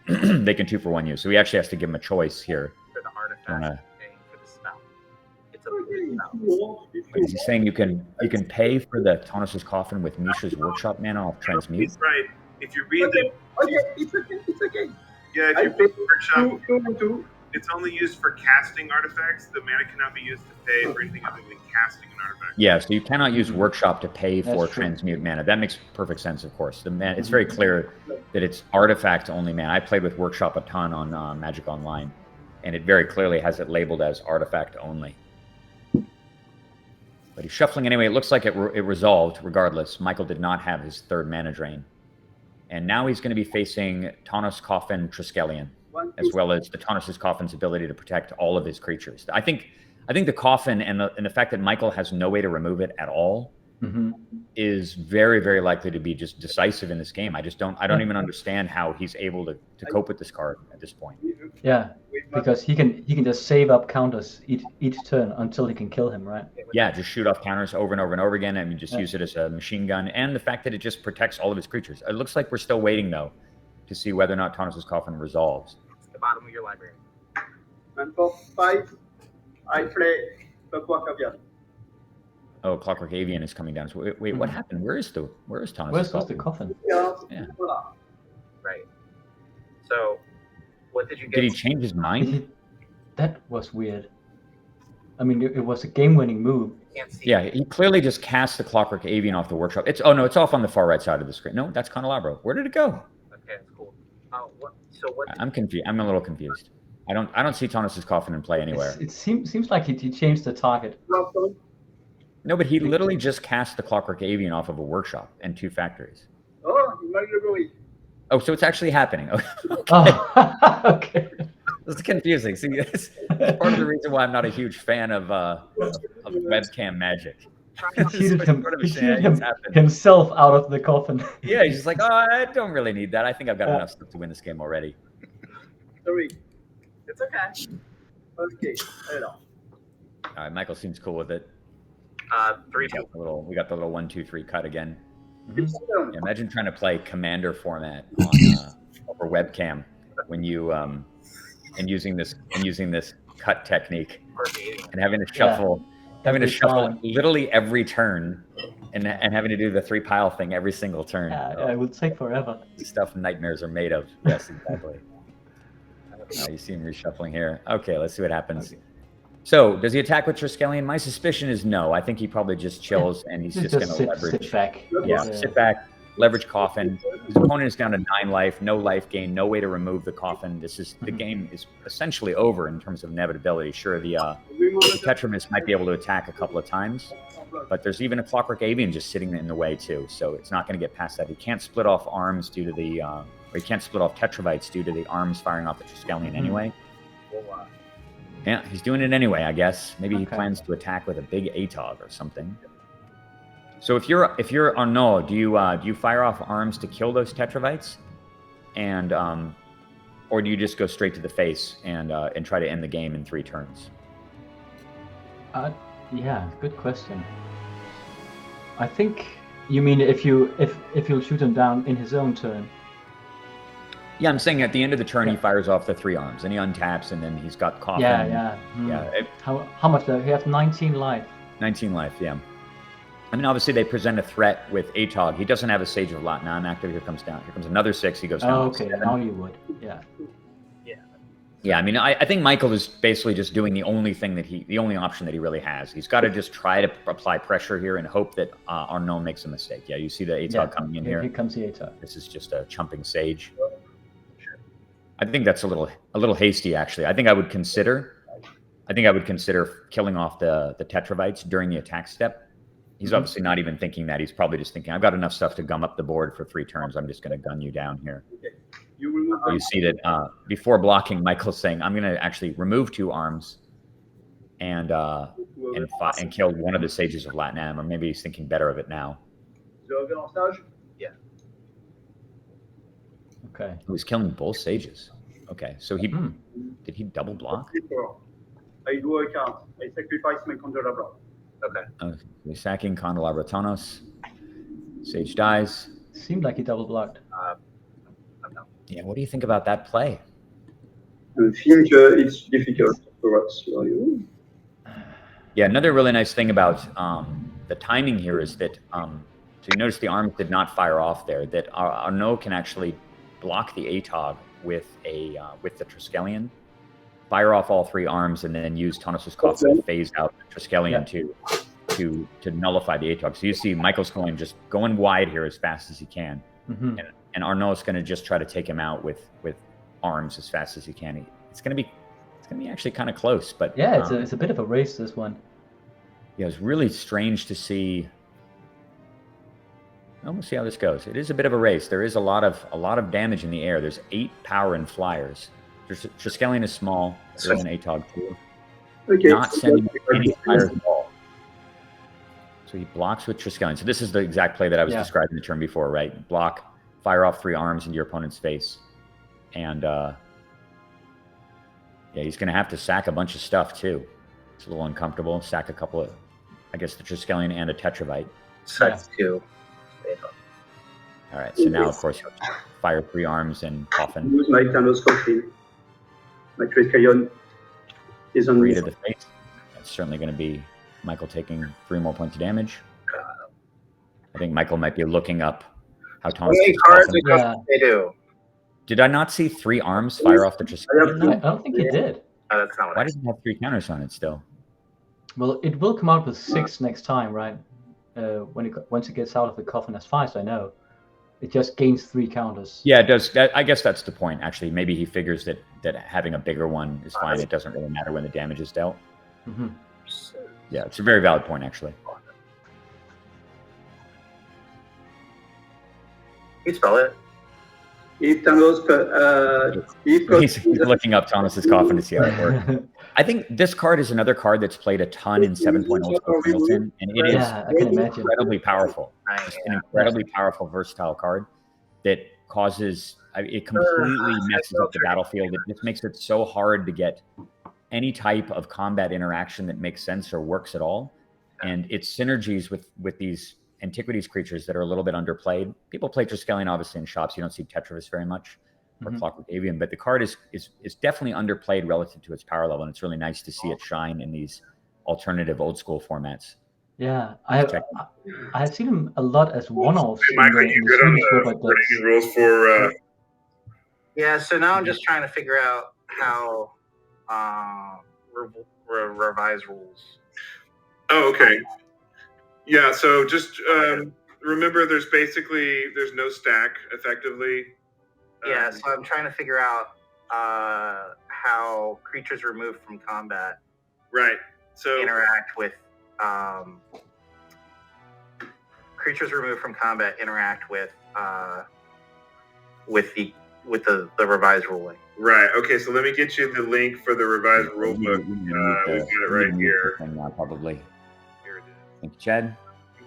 they can 2-for-1 you. So he actually has to give him a choice here. For the artifact, for the spell. It's a spell. Is he saying you can pay for the Taunus' Coffin with Mishra's Workshop mana off Transmute? He's right. If you read It's okay. Yeah, if you read the Workshop, it's only used for casting artifacts. The mana cannot be used to pay for anything other than casting an artifact. Yeah, so you cannot use Workshop to pay for Transmute mana. That makes perfect sense, of course. It's very clear that it's artifact only mana. I played with Workshop a ton on Magic Online, and it very clearly has it labeled as artifact only. But he's shuffling anyway. It looks like it resolved regardless. Michael did not have his 3rd mana drain. And now he's going to be facing Taunus Coffin Triskelion, as well as the Taunus' Coffin's ability to protect all of his creatures. I think the Coffin and the fact that Michael has no way to remove it at all is very, very likely to be just decisive in this game. I don't even understand how he's able to cope with this card at this point. Yeah, because he can just save up counters each turn until he can kill him, right? Yeah, just shoot off counters over and over and over again. I mean, just use it as a machine gun, and the fact that it just protects all of his creatures. It looks like we're still waiting though to see whether or not Taunus' Coffin resolves. It's the bottom of your library. And for 5, I play the Caravan. Oh, Clockwork Avian is coming down. So wait, what happened? Where is Taunus' Where's Coffin? the Coffin? Yeah. Right. So, what did you get? Did he change his mind? That was weird. I mean, it was a game-winning move. Can't see. Yeah, he clearly just cast the Clockwork Avian off the workshop. It's off on the far right side of the screen. No, that's Candelabro. Where did it go? Okay, that's cool. What? I'm confused. I'm a little confused. I don't see Tonus's coffin in play anywhere. It seems like he changed the target. No, but he literally just cast the Clockwork Avian off of a workshop and 2 factories. Oh, il manque le bruit. Oh, so it's actually happening. Okay. Oh, okay. This is confusing. See, that's part of the reason why I'm not a huge fan of webcam magic. He cheated It's happened. himself out of the coffin. Yeah, he's just like, oh, I don't really need that. I think I've got enough stuff to win this game already. Sorry. It's okay. Okay, alors. All right, Michael seems cool with it. 3 We got the little 1, 2, 3 cut again. Mhm. Yeah, imagine trying to play Commander format on over webcam when you and using this cut technique and having to shuffle literally every turn and having to do the 3 pile thing every single turn. Yeah, it would take forever. Stuff nightmares are made of. Yes, exactly. You see him reshuffling here. Okay, let's see what happens. So, does he attack with Triskelion? My suspicion is no. I think he probably just chills and he's just going to leverage. Sit back. Yeah, sit back, leverage coffin. His opponent is down to 9 life, no life gain, no way to remove the coffin. The game is essentially over in terms of inevitability. Sure, the Tetramis might be able to attack a couple of times, but there's even a Clockwork Avian just sitting in the way too, so it's not going to get past that. He can't split off arms due to the, or he can't split off Tetravites due to the arms firing off the Triskelion anyway. Yeah, he's doing it anyway, I guess. Maybe he plans to attack with a big ATOG or something. So if you're Arnaud, do you fire off arms to kill those Tetravites, and or do you just go straight to the face and try to end the game in 3 turns? Yeah, good question. I think you mean if you'll shoot him down in his own turn. Yeah, I'm saying at the end of the turn he fires off the 3 arms, and he untaps, and then he's got coffin. Yeah. How much does he have? 19 life. 19 life, yeah. I mean, obviously they present a threat with ATOG. He doesn't have a Sage of Latnam active. Here comes another 6. He goes down. Oh, okay. Now you would. Yeah. Yeah, I mean, I think Michael is basically just doing the only option that he really has. He's got to just try to apply pressure here and hope that Arnaud makes a mistake. Yeah, you see the ATOG coming in here. Here comes the ATOG. This is just a chumping Sage. I think that's a little hasty, actually. I think I would consider killing off the Tetravites during the attack step. He's obviously not even thinking that. He's probably just thinking, I've got enough stuff to gum up the board for 3 turns. I'm just going to gun you down here. You see that before blocking, Michael's saying, I'm going to actually remove 2 arms and kill one of the Sages of Latnam, or maybe he's thinking better of it now. Yeah. Okay. He was killing both Sages. Okay, so did he double block? I do a count. I sacrifice my Candelabra. Okay. We're sacking Candelabra Tonos. Sage dies. Seemed like he double blocked. Yeah, what do you think about that play? I think it's difficult for us. Yeah, another really nice thing about the timing here is that, so you notice the arms did not fire off there, that Arnaud can actually block the ATOG with the Triskelion, fire off all 3 arms, and then use Tonus's Coffin to phase out the Triskelion to nullify the ATOG. So you see Michael's just going wide here as fast as he can. Mm-hmm. And Arnaud's going to just try to take him out with arms as fast as he can. It's going to be actually kind of close, but yeah, it's a bit of a race, this one. Yeah, it's really strange to see. Well, we'll see how this goes. It is a bit of a race. There is a lot of damage in the air. There's 8 power in flyers. Triskelion is small. There's an ATOG too. Okay. Not sending any flyers at all. So he blocks with Triskelion. So this is the exact play that I was describing the turn before, right? Block, fire off 3 arms into your opponent's face. And he's going to have to sack a bunch of stuff too. It's a little uncomfortable. Sack a couple of, I guess, the Triskelion and a Tetravite. So that's 2. All right, so now, of course, he'll fire 3 arms and coffin. Use my Thanos coffin. My Triskelion is on 3 to the face. That's certainly going to be Michael taking 3 more points of damage. I think Michael might be looking up how Thomas. How many cards they do? Did I not see 3 arms fire off the Triskelion? I don't think he did. That's not what Why I does it have 3 counters on it still? Well, it will come out with 6 next time, right? Once it gets out of the coffin, as far as I know, it just gains 3 counters. Yeah, it does. I guess that's the point. Actually, maybe he figures that having a bigger one is fine. It doesn't really matter when the damage is dealt. Mm-hmm. Yeah, it's a very valid point, actually. You spell it. He's He's looking up Thomas's coffin to see how it works. I think this card is another card that's played a ton in 7.0 School Singleton, and it is Yeah, I can imagine. incredibly powerful. Nice. An incredibly powerful, versatile card that causes it completely messes up the battlefield. It just makes it so hard to get any type of combat interaction that makes sense or works at all. And its synergies with these Antiquities creatures that are a little bit underplayed. People play Triskelion obviously in shops. You don't see Tetravis very much or Clockwork Avian, but the card is definitely underplayed relative to its power level, and it's really nice to see it shine in these alternative old school formats. Yeah, I have seen him a lot as one-offs. Hey, Michael, you good on the ranking rules for? Yeah, so now I'm just trying to figure out how revise rules. Oh, okay. Yeah, so just remember there's no stack effectively. Yeah, so I'm trying to figure out how creatures removed from combat interact with the revised ruling. Right. Okay. So let me get you the link for the revised rule book. We've got it right here. Probably. Here it is. Thank you, Chad.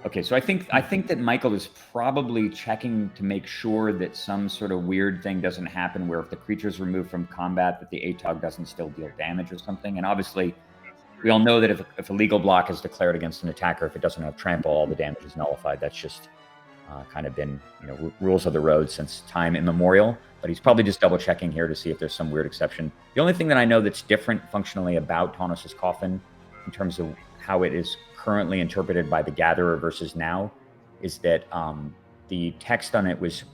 Okay, so I think that Michael is probably checking to make sure that some sort of weird thing doesn't happen where if the creature's removed from combat, that the ATOG doesn't still deal damage or something. And obviously, we all know that if a legal block is declared against an attacker, if it doesn't have trample, all the damage is nullified. That's just kind of been rules of the road since time immemorial. But he's probably just double checking here to see if there's some weird exception. The only thing that I know that's different functionally about Taunus's Coffin in terms of how it is currently interpreted by the gatherer versus now is that the text on it was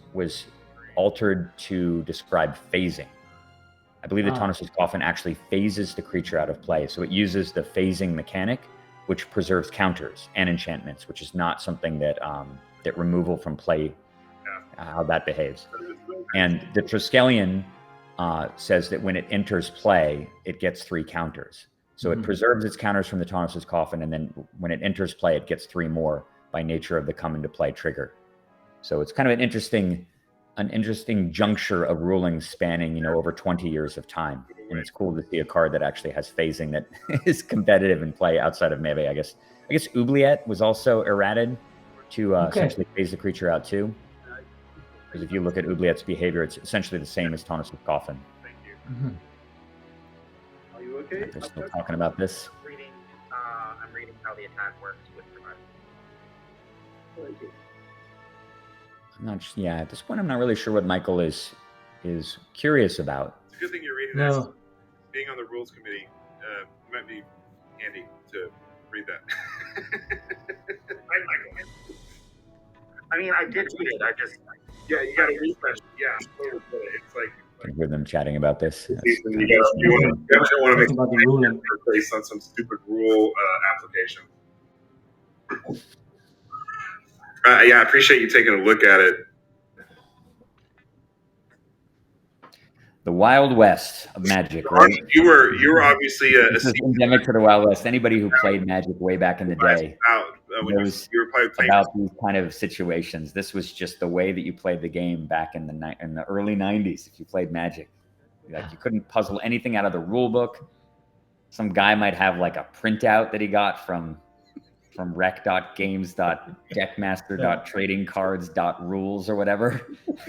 altered to describe phasing. I believe that Taunus's Coffin actually phases the creature out of play. So it uses the phasing mechanic, which preserves counters and enchantments, which is not something that that removal from play, how that behaves. And the Triskelion says that when it enters play, it gets 3 counters. So it preserves its counters from the Taunus's Coffin, and then when it enters play, it gets 3 more by nature of the come into play trigger. So it's kind of an interesting juncture of rulings spanning, over 20 years of time. And it's cool to see a card that actually has phasing that is competitive in play outside of melee. I guess Oubliette was also errated to essentially phase the creature out too. Because if you look at Oubliette's behavior, it's essentially the same as Taunus's Coffin. Thank you. Are you okay? They're still talking about this. I'm reading how the attack works with revival. At this point, I'm not really sure what Michael is curious about. It's a good thing you're reading No. this. Being on the rules committee might be handy to read that. Hi, Michael. I mean, I did read it. I just Yeah, you got to refresh. Yeah, it's like I can hear them chatting about this. you definitely want to make About the ruling. based on some stupid rule application. Yeah, I appreciate you taking a look at it. The Wild West of Magic, right? You were obviously a This is endemic to the Wild West. Anybody who played Magic way back in the day knows you were probably playing about these kind of situations. This was just the way that you played the game back in the early 90s if you played Magic. Like, you couldn't puzzle anything out of the rule book. Some guy might have like a printout that he got from rec.games.deckmaster.tradingcards.rules or whatever.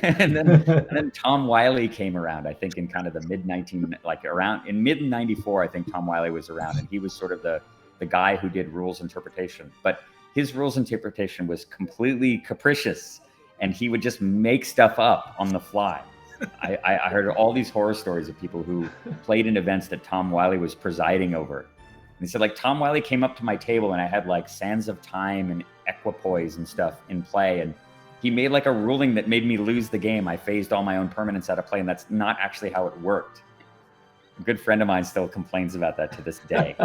and then Tom Wiley came around, I think in kind of the mid 94, I think Tom Wiley was around, and he was sort of the guy who did rules interpretation. But his rules interpretation was completely capricious, and he would just make stuff up on the fly. I heard all these horror stories of people who played in events that Tom Wiley was presiding over. And he said, like, Tom Wiley came up to my table and I had like Sands of Time and Equipoise and stuff in play. And he made like a ruling that made me lose the game. I phased all my own permanents out of play, and that's not actually how it worked. A good friend of mine still complains about that to this day.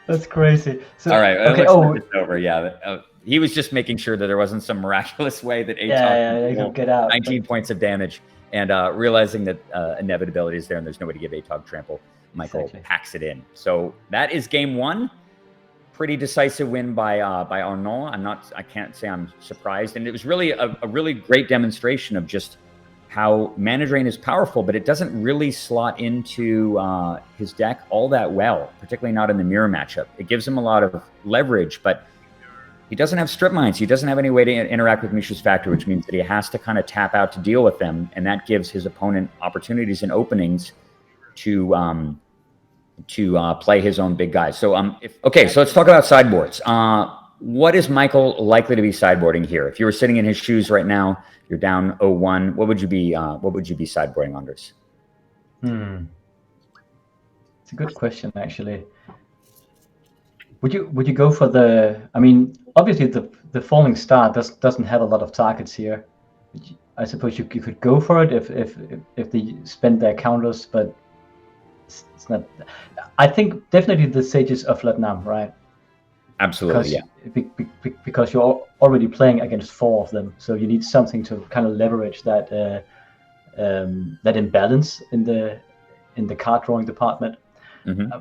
That's crazy. So, all right, okay. Let's start this over. Yeah, he was just making sure that there wasn't some miraculous way that ATOG could get out. 19 points of damage, and realizing that inevitability is there and there's nobody to give ATOG trample, Michael packs it in. So that is game one. Pretty decisive win by Arnaud. I can't say I'm surprised, and it was really a really great demonstration of just how Mana Drain is powerful, but it doesn't really slot into his deck all that well, particularly not in the mirror matchup. It gives him a lot of leverage, but he doesn't have strip mines. He doesn't have any way to interact with Mishra's Factor, which means that he has to kind of tap out to deal with them, and that gives his opponent opportunities and openings to play his own big guys. So so let's talk about sideboards. What is Michael likely to be sideboarding here? If you were sitting in his shoes right now, you're down 0-1. What would you be sideboarding, Anders? It's a good question, actually. Would you go for the? I mean, obviously the falling star doesn't have a lot of targets here. I suppose you could go for it if they spend their counters, but it's not. I think definitely the Sages of Latnam, right? Absolutely, because you're already playing against 4 of them, so you need something to kind of leverage that that imbalance in the card drawing department. Mm-hmm.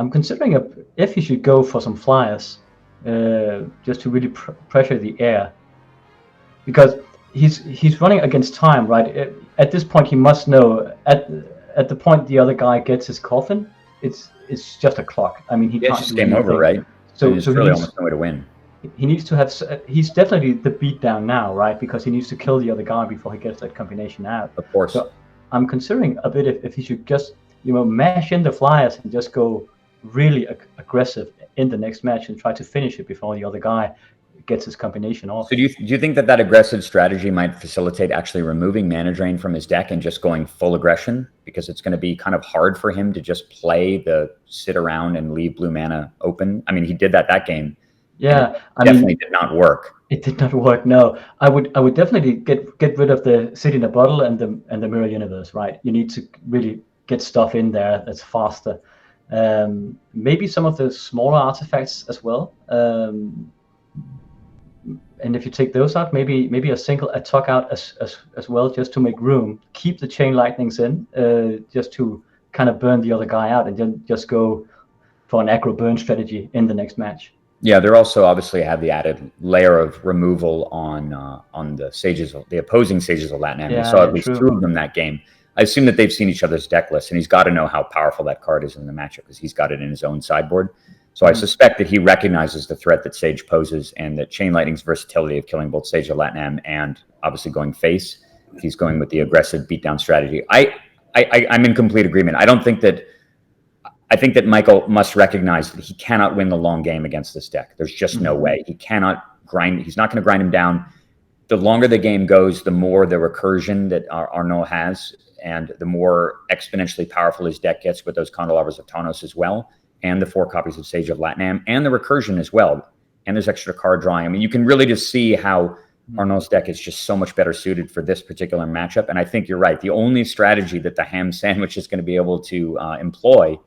I'm considering if you should go for some flyers, just to really pressure the air, because he's running against time, right? At this point, he must know at the point the other guy gets his coffin, it's just a clock. I mean, he can't just do game anything. over, right? So really almost no way to win. He needs to have. He's definitely the beatdown now, right? Because he needs to kill the other guy before he gets that combination out. Of course. So I'm considering a bit if he should just mash in the flyers and just go really aggressive in the next match and try to finish it before the other guy gets his combination off. So do you think that aggressive strategy might facilitate actually removing Mana Drain from his deck and just going full aggression? Because it's going to be kind of hard for him to just play the sit around and leave blue mana open. I mean, he did that game. Yeah, definitely did not work. It did not work. No, I would definitely get rid of the City in a Bottle and the Mirror Universe. Right, you need to really get stuff in there that's faster. Maybe some of the smaller artifacts as well. And if you take those out, maybe a single Atok out as well, just to make room. Keep the Chain Lightnings in, just to kind of burn the other guy out, and then just go for an aggro burn strategy in the next match. Yeah, they're also obviously have the added layer of removal on the opposing Sages of Latnam. We saw at least 2 of them that game. I assume that they've seen each other's deck lists, and he's got to know how powerful that card is in the matchup because he's got it in his own sideboard. So I suspect that he recognizes the threat that Sage poses and that Chain Lightning's versatility of killing both Sage of Latnam and obviously going face. He's going with the aggressive beatdown strategy. I'm in complete agreement. I think that Michael must recognize that he cannot win the long game against this deck. There's just no way. He cannot grind. He's not going to grind him down. The longer the game goes, the more the recursion that Arnaud has, and the more exponentially powerful his deck gets with those Candelabras of Tawnos as well, and the 4 copies of Sage of Latnam, and the recursion as well. And there's extra card drawing. I mean, you can really just see how Arnaud's deck is just so much better suited for this particular matchup. And I think you're right. The only strategy that the ham sandwich is going to be able to employ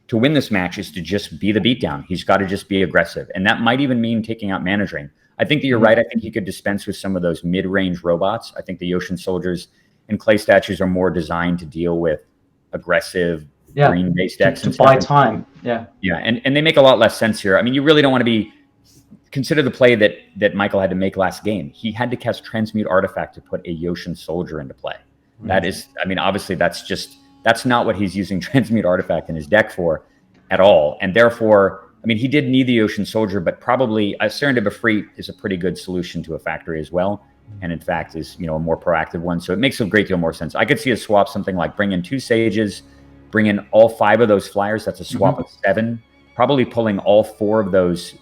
to win this match is to just be the beatdown. He's got to just be aggressive. And that might even mean taking out Mana Drain. I think that you're right. I think he could dispense with some of those mid-range robots. I think the Ocean Soldiers and Clay Statues are more designed to deal with aggressive green-based decks. To buy time. Yeah. Yeah, and they make a lot less sense here. I mean, you really don't want to consider the play that Michael had to make last game. He had to cast Transmute Artifact to put a Yotian Soldier into play. Mm-hmm. That is, I mean, obviously that's not what he's using Transmute Artifact in his deck for at all. And therefore, I mean, he did need the Ocean Soldier, but probably a Serendib Efreet is a pretty good solution to a factory as well. And in fact is, a more proactive one. So it makes a great deal more sense. I could see a swap, something like bring in 2 Sages, bring in all 5 of those flyers. That's a swap of 7. Probably pulling all 4 of those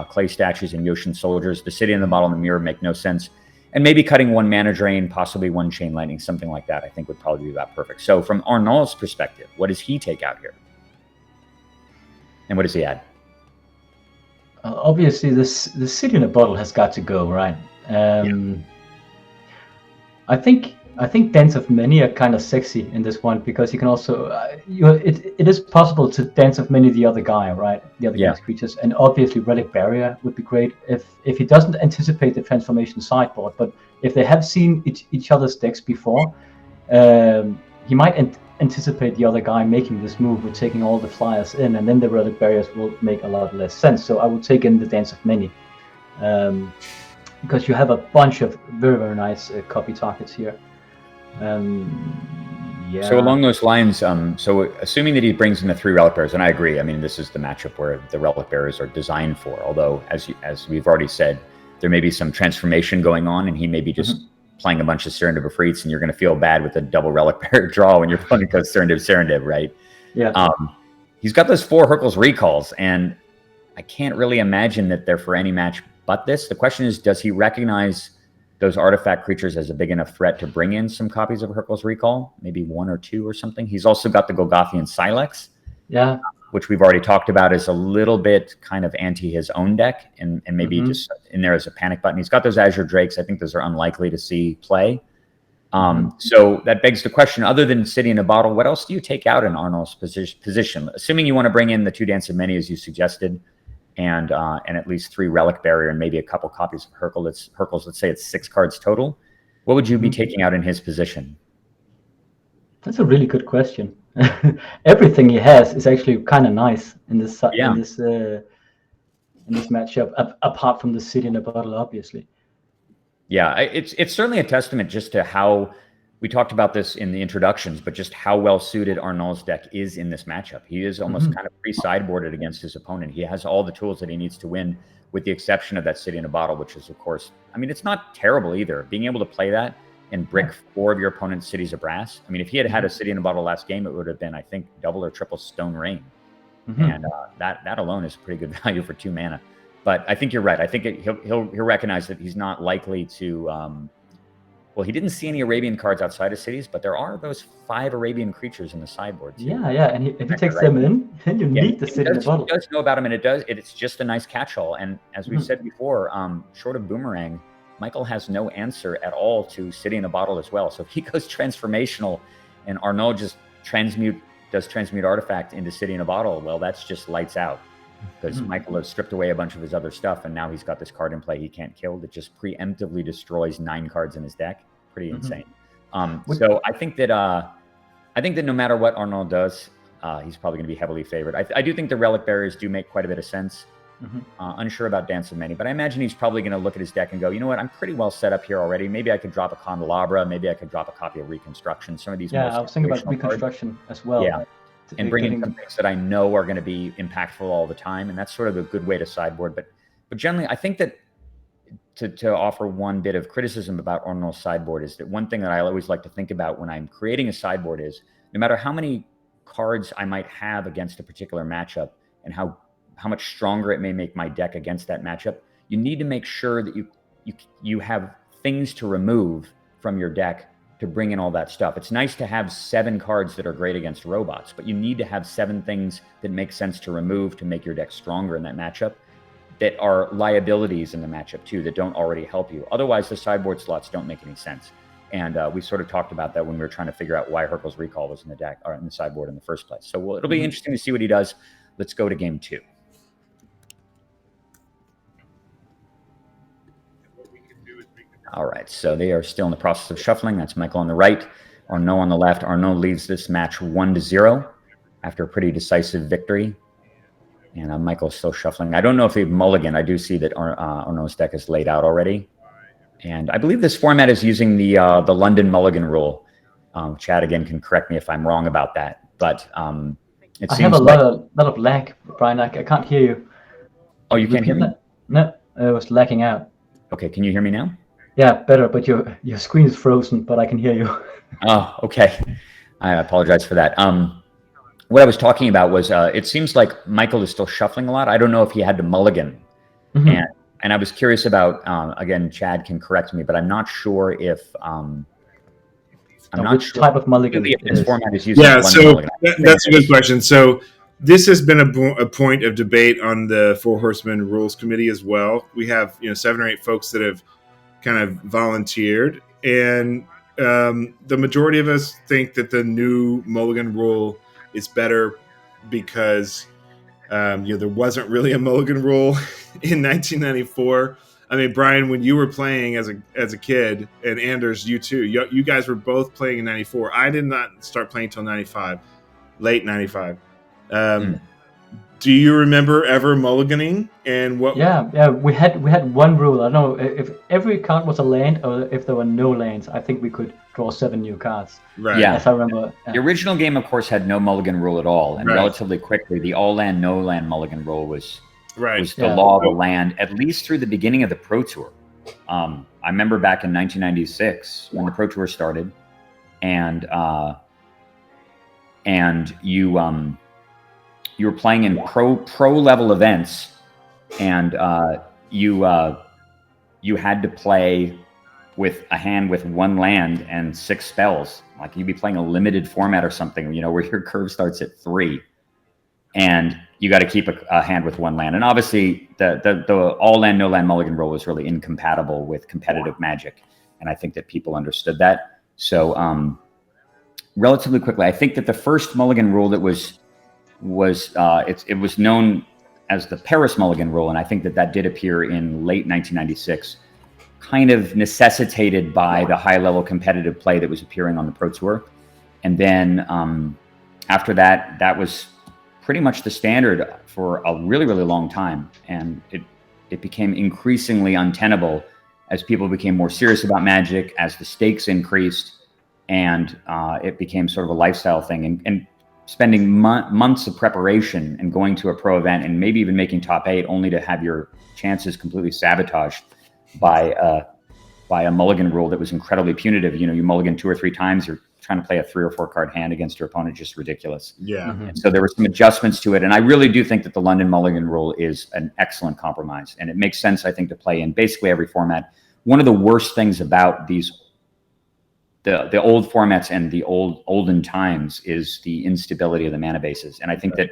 Clay Statues and Yotian Soldiers. The City in the Bottle and the Mirror make no sense. And maybe cutting 1 Mana Drain, possibly 1 Chain Lightning, something like that, I think would probably be about perfect. So from Arnaud's perspective, what does he take out here? And what does he add? Obviously, the City in a Bottle has got to go, right? I think I think Dance of Many are kind of sexy in this one because you can also it is possible to Dance of Many the other guy, right? The other guy's creatures, and obviously Relic Barrier would be great if he doesn't anticipate the transformation sideboard, but if they have seen each other's decks before, he might anticipate the other guy making this move with taking all the flyers in, and then the Relic Barriers will make a lot less sense. So I would take in the Dance of Many. Because you have a bunch of very, very nice copy targets here. So along those lines, so assuming that he brings in the 3 Relic Bearers, and I agree, I mean, this is the matchup where the Relic Bearers are designed for, although, as we've already said, there may be some transformation going on, and he may be just playing a bunch of Serendib Efreets, and you're going to feel bad with a double Relic Bearer draw when your opponent goes Serendib, right? Yeah. He's got those 4 Hurkyl's Recalls, and I can't really imagine that they're for any match but this. The question is, does he recognize those artifact creatures as a big enough threat to bring in some copies of Hurkyl's Recall? Maybe 1 or 2 or something. He's also got the Golgothian Silex, which we've already talked about is a little bit kind of anti his own deck, and maybe just in there as a panic button. He's got those Azure Drakes. I think those are unlikely to see play. So that begs the question, other than City in a Bottle, what else do you take out in Arnaud's position? Assuming you want to bring in the 2 Dance of Many, as you suggested, and at least 3 Relic Barrier and maybe a couple copies of Hurkyl's, let's say it's 6 cards total. What would you be taking out in his position? That's a really good question. Everything he has is actually kind of nice in this matchup, apart from the City in a Bottle, obviously. Yeah, it's certainly a testament just to how we talked about this in the introductions, but just how well suited Arnaud's deck is in this matchup. He is almost kind of pre-sideboarded against his opponent. He has all the tools that he needs to win, with the exception of that City in a Bottle, which is, of course, I mean, it's not terrible either. Being able to play that and brick 4 of your opponent's cities of brass. I mean, if he had had a City in a Bottle last game, it would have been, I think, double or triple Stone Rain. And that alone is pretty good value for 2 mana. But I think you're right. I think he'll recognize that he's not likely to... well, he didn't see any Arabian cards outside of cities, but there are those 5 Arabian creatures in the sideboard too. Yeah, and if he takes them in, then you need the City in the Bottle. He does know about them, and it's just a nice catch-all. And as we've said before, short of Boomerang, Michael has no answer at all to City in a Bottle as well. So if he goes transformational and Arnaud just does transmute artifact into City in a Bottle, well, that's just lights out. Because Michael has stripped away a bunch of his other stuff, and now he's got this card in play he can't kill that just preemptively destroys 9 cards in his deck. Pretty insane. So I think that no matter what Arnaud does, he's probably going to be heavily favored. I do think the Relic Barriers do make quite a bit of sense. Unsure about Dance of Many, but I imagine he's probably going to look at his deck and go, you know what, I'm pretty well set up here already. Maybe I could drop a Candelabra. Maybe I could drop a copy of Reconstruction. Some of these. Yeah, I was thinking about Reconstruction as well. Yeah. And bring in some things that I know are going to be impactful all the time, and that's sort of a good way to sideboard. But generally, I think that to offer one bit of criticism about Arnaud's sideboard is that one thing that I always like to think about when I'm creating a sideboard is no matter how many cards I might have against a particular matchup and how much stronger it may make my deck against that matchup, you need to make sure that you have things to remove from your deck to bring in all that stuff. It's nice to have 7 cards that are great against robots, but you need to have 7 things that make sense to remove to make your deck stronger in that matchup, that are liabilities in the matchup too, that don't already help you. Otherwise, the sideboard slots don't make any sense. And we sort of talked about that when we were trying to figure out why Hurkyl's Recall was in the deck or in the sideboard in the first place. So it'll be interesting to see what he does. Let's go to game 2. All right, so they are still in the process of shuffling. That's Michael on the right, Arnaud on the left. Arnaud leads this match 1-0 after a pretty decisive victory. And Michael's still shuffling. I don't know if he mulliganed. I do see that Arnaud's deck is laid out already. And I believe this format is using the London mulligan rule. Chad, again, can correct me if I'm wrong about that. But it seems I have a lot of lag, Brian. I can't hear you. Oh, you can't hear me? No, it was lagging out. Okay, can you hear me now? Yeah, better, but your screen is frozen, but I can hear you. Oh, okay. I apologize for that. What I was talking about was it seems like Michael is still shuffling a lot. I don't know if he had to mulligan. And I was curious about, again, Chad can correct me, but I'm not sure if... I'm not which type of mulligan if this format is using so mulligan. That's a good question. So this has been a point of debate on the 4 Horsemen Rules Committee as well. We have 7 or 8 folks that have kind of volunteered, and the majority of us think that the new mulligan rule is better because there wasn't really a mulligan rule in 1994. I mean, Brian, when you were playing as a kid, and Anders, you too, you guys were both playing in 94. I did not start playing till 95, late 95. Do you remember ever mulliganing? And what? Yeah, we had one rule. I don't know if every card was a land or if there were no lands. I think we could draw 7 new cards. Right. Yeah. As I remember. The original game, of course, had no mulligan rule at all, and relatively quickly, the all land, no land mulligan rule was the law of the land, at least through the beginning of the Pro Tour. I remember back in 1996 when the Pro Tour started, and you were playing in pro level events, and you had to play with a hand with 1 land and 6 spells. Like you'd be playing a limited format or something, where your curve starts at 3, and you got to keep a hand with 1 land. And obviously, the all land no land mulligan rule was really incompatible with competitive Magic, and I think that people understood that. So relatively quickly, I think that the first mulligan rule that was known as the Paris mulligan rule, and I think that did appear in late 1996, kind of necessitated by the high level competitive play that was appearing on the Pro Tour. And then after that was pretty much the standard for a really, really long time, and it became increasingly untenable as people became more serious about Magic, as the stakes increased, and it became sort of a lifestyle thing, and spending months of preparation and going to a pro event and maybe even making top 8 only to have your chances completely sabotaged by a mulligan rule that was incredibly punitive. You mulligan 2 or 3 times, you're trying to play a 3 or 4 card hand against your opponent, just ridiculous. Yeah. And so there were some adjustments to it, and I really do think that the London mulligan rule is an excellent compromise, and it makes sense, I think, to play in basically every format. One of the worst things about the old formats and the olden times is the instability of the mana bases. And I think that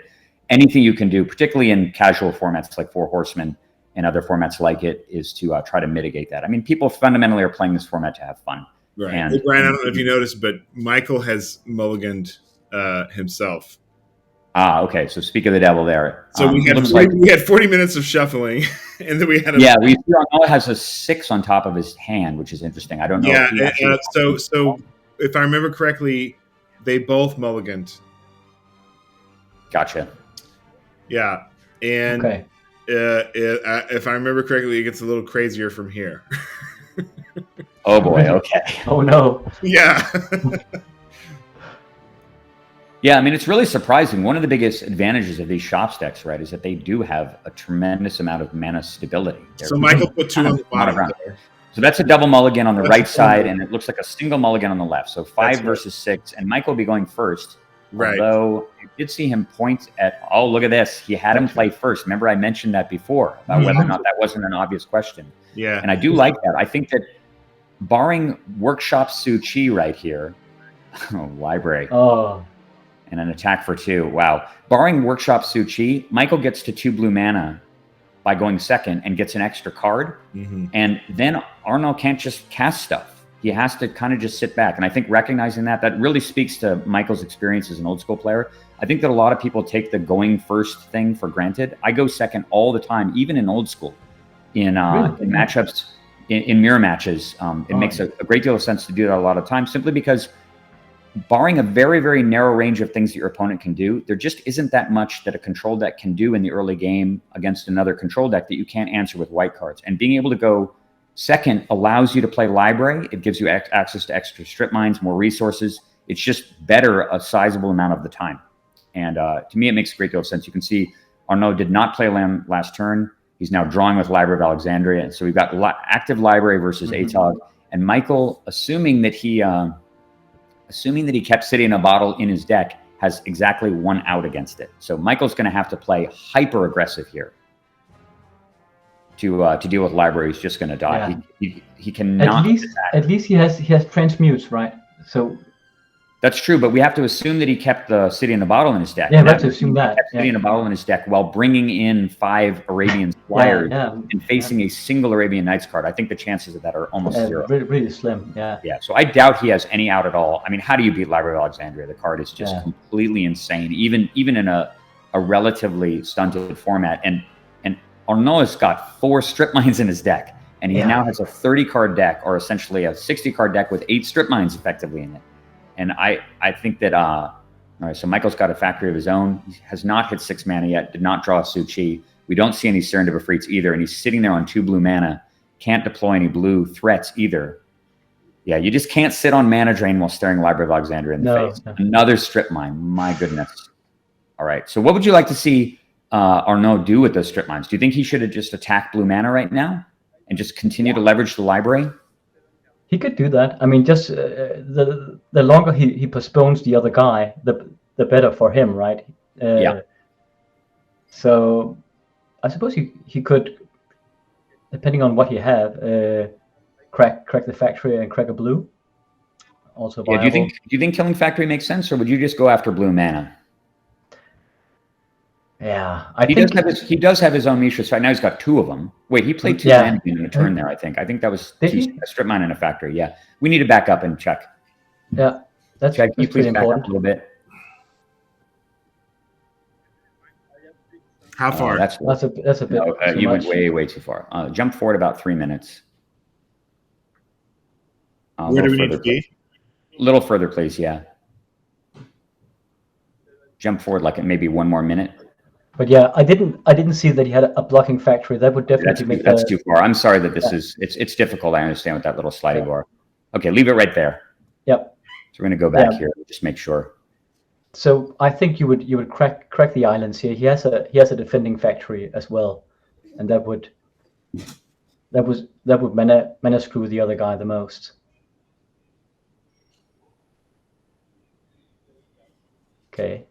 anything you can do, particularly in casual formats like 4 Horsemen and other formats like it, is to try to mitigate that. I mean, people fundamentally are playing this format to have fun. Right. And, hey, Brian, I don't know if you noticed, but Michael has mulliganed himself. Okay. So speak of the devil there. So we had 40 minutes of shuffling, and then we had we see Arnaud has a 6 on top of his hand, which is interesting. I don't know. Yeah. So if I remember correctly, they both mulliganed. Gotcha. Yeah, and if I remember correctly, it gets a little crazier from here. Oh boy. Okay. Oh no. Yeah. Yeah, I mean, it's really surprising. One of the biggest advantages of these shop decks, right, is that they do have a tremendous amount of mana stability. So Michael put 2 on the bottom. So that's a double mulligan on the right side, and it looks like a single mulligan on the left. So 5 versus 6, and Michael will be going first. Right. Although you did see him point at, oh, look at this. He had him play first. Remember, I mentioned that before, about whether or not that wasn't an obvious question. Yeah. And I do like that. I think that barring Workshop Su Chi right here, library. Oh. And an attack for 2. Wow. Barring Workshop Su Chi, Michael gets to 2 blue mana by going second and gets an extra card. Mm-hmm. And then Arnaud can't just cast stuff. He has to kind of just sit back. And I think recognizing that really speaks to Michael's experience as an old school player. I think that a lot of people take the going first thing for granted. I go second all the time, even in old school, in matchups, in mirror matches. It makes a great deal of sense to do that a lot of times, simply because barring a very, very narrow range of things that your opponent can do, there just isn't that much that a control deck can do in the early game against another control deck that you can't answer with white cards. And being able to go second allows you to play library. It gives you access to extra strip mines, more resources. It's just better a sizable amount of the time. And to me, it makes a great deal of sense. You can see Arnaud did not play land last turn. He's now drawing with Library of Alexandria. So we've got active library versus ATOG. And Michael, assuming that he kept City in a Bottle in his deck, has exactly 1 out against it. So Michael's going to have to play hyper aggressive here to deal with library. He's just going to die. Yeah. He cannot. At least he has transmutes, right? So That's true, but we have to assume that he kept the City in the Bottle in his deck. Yeah, we have to assume that. City in the Bottle in his deck while bringing in 5 Arabian Squires and facing a single Arabian Nights card. I think the chances of that are almost zero. Really slim, yeah. Yeah, so I doubt he has any out at all. I mean, how do you beat Library of Alexandria? The card is just completely insane, even in a relatively stunted format. And Arnaud has got 4 strip mines in his deck, and he now has a 30-card deck, or essentially a 60-card deck with 8 strip mines effectively in it. And I think that, all right, so Michael's got a factory of his own. He has not hit 6 mana yet, did not draw a Su-Chi. We don't see any Serendip Efreets either, and he's sitting there on 2 blue mana. Can't deploy any blue threats either. Yeah, you just can't sit on mana drain while staring Library of Alexandria in the face. No. Another strip mine, my goodness. All right, so what would you like to see Arnaud do with those strip mines? Do you think he should have just attacked blue mana right now and just continue to leverage the library? He could do that. I mean, just the longer he postpones the other guy, the better for him, right? So I suppose he could, depending on what you have, crack the factory and crack a blue. Also viable. Do you think killing factory makes sense, or would you just go after blue mana? Yeah, he does have his own Mishras right now. He's got 2 of them. Wait, he played 2 mana in a turn there. I think that was a strip mine and a factory. Yeah, we need to back up and check. Yeah, that's can you please back up a little bit? How far? That's a bit. No, you went way too far. Jump forward about 3 minutes. Where do we need to be? A little further, please. Yeah. Jump forward like maybe 1 more minute. But yeah, I didn't see that he had a blocking factory. That would definitely make that's too far. I'm sorry that this is it's difficult. I understand with that little sliding bar. Okay, leave it right there. Yep. So we're gonna go back here, just make sure. So I think you would crack the islands here. He has a defending factory as well, and that would mana screw the other guy the most. Okay.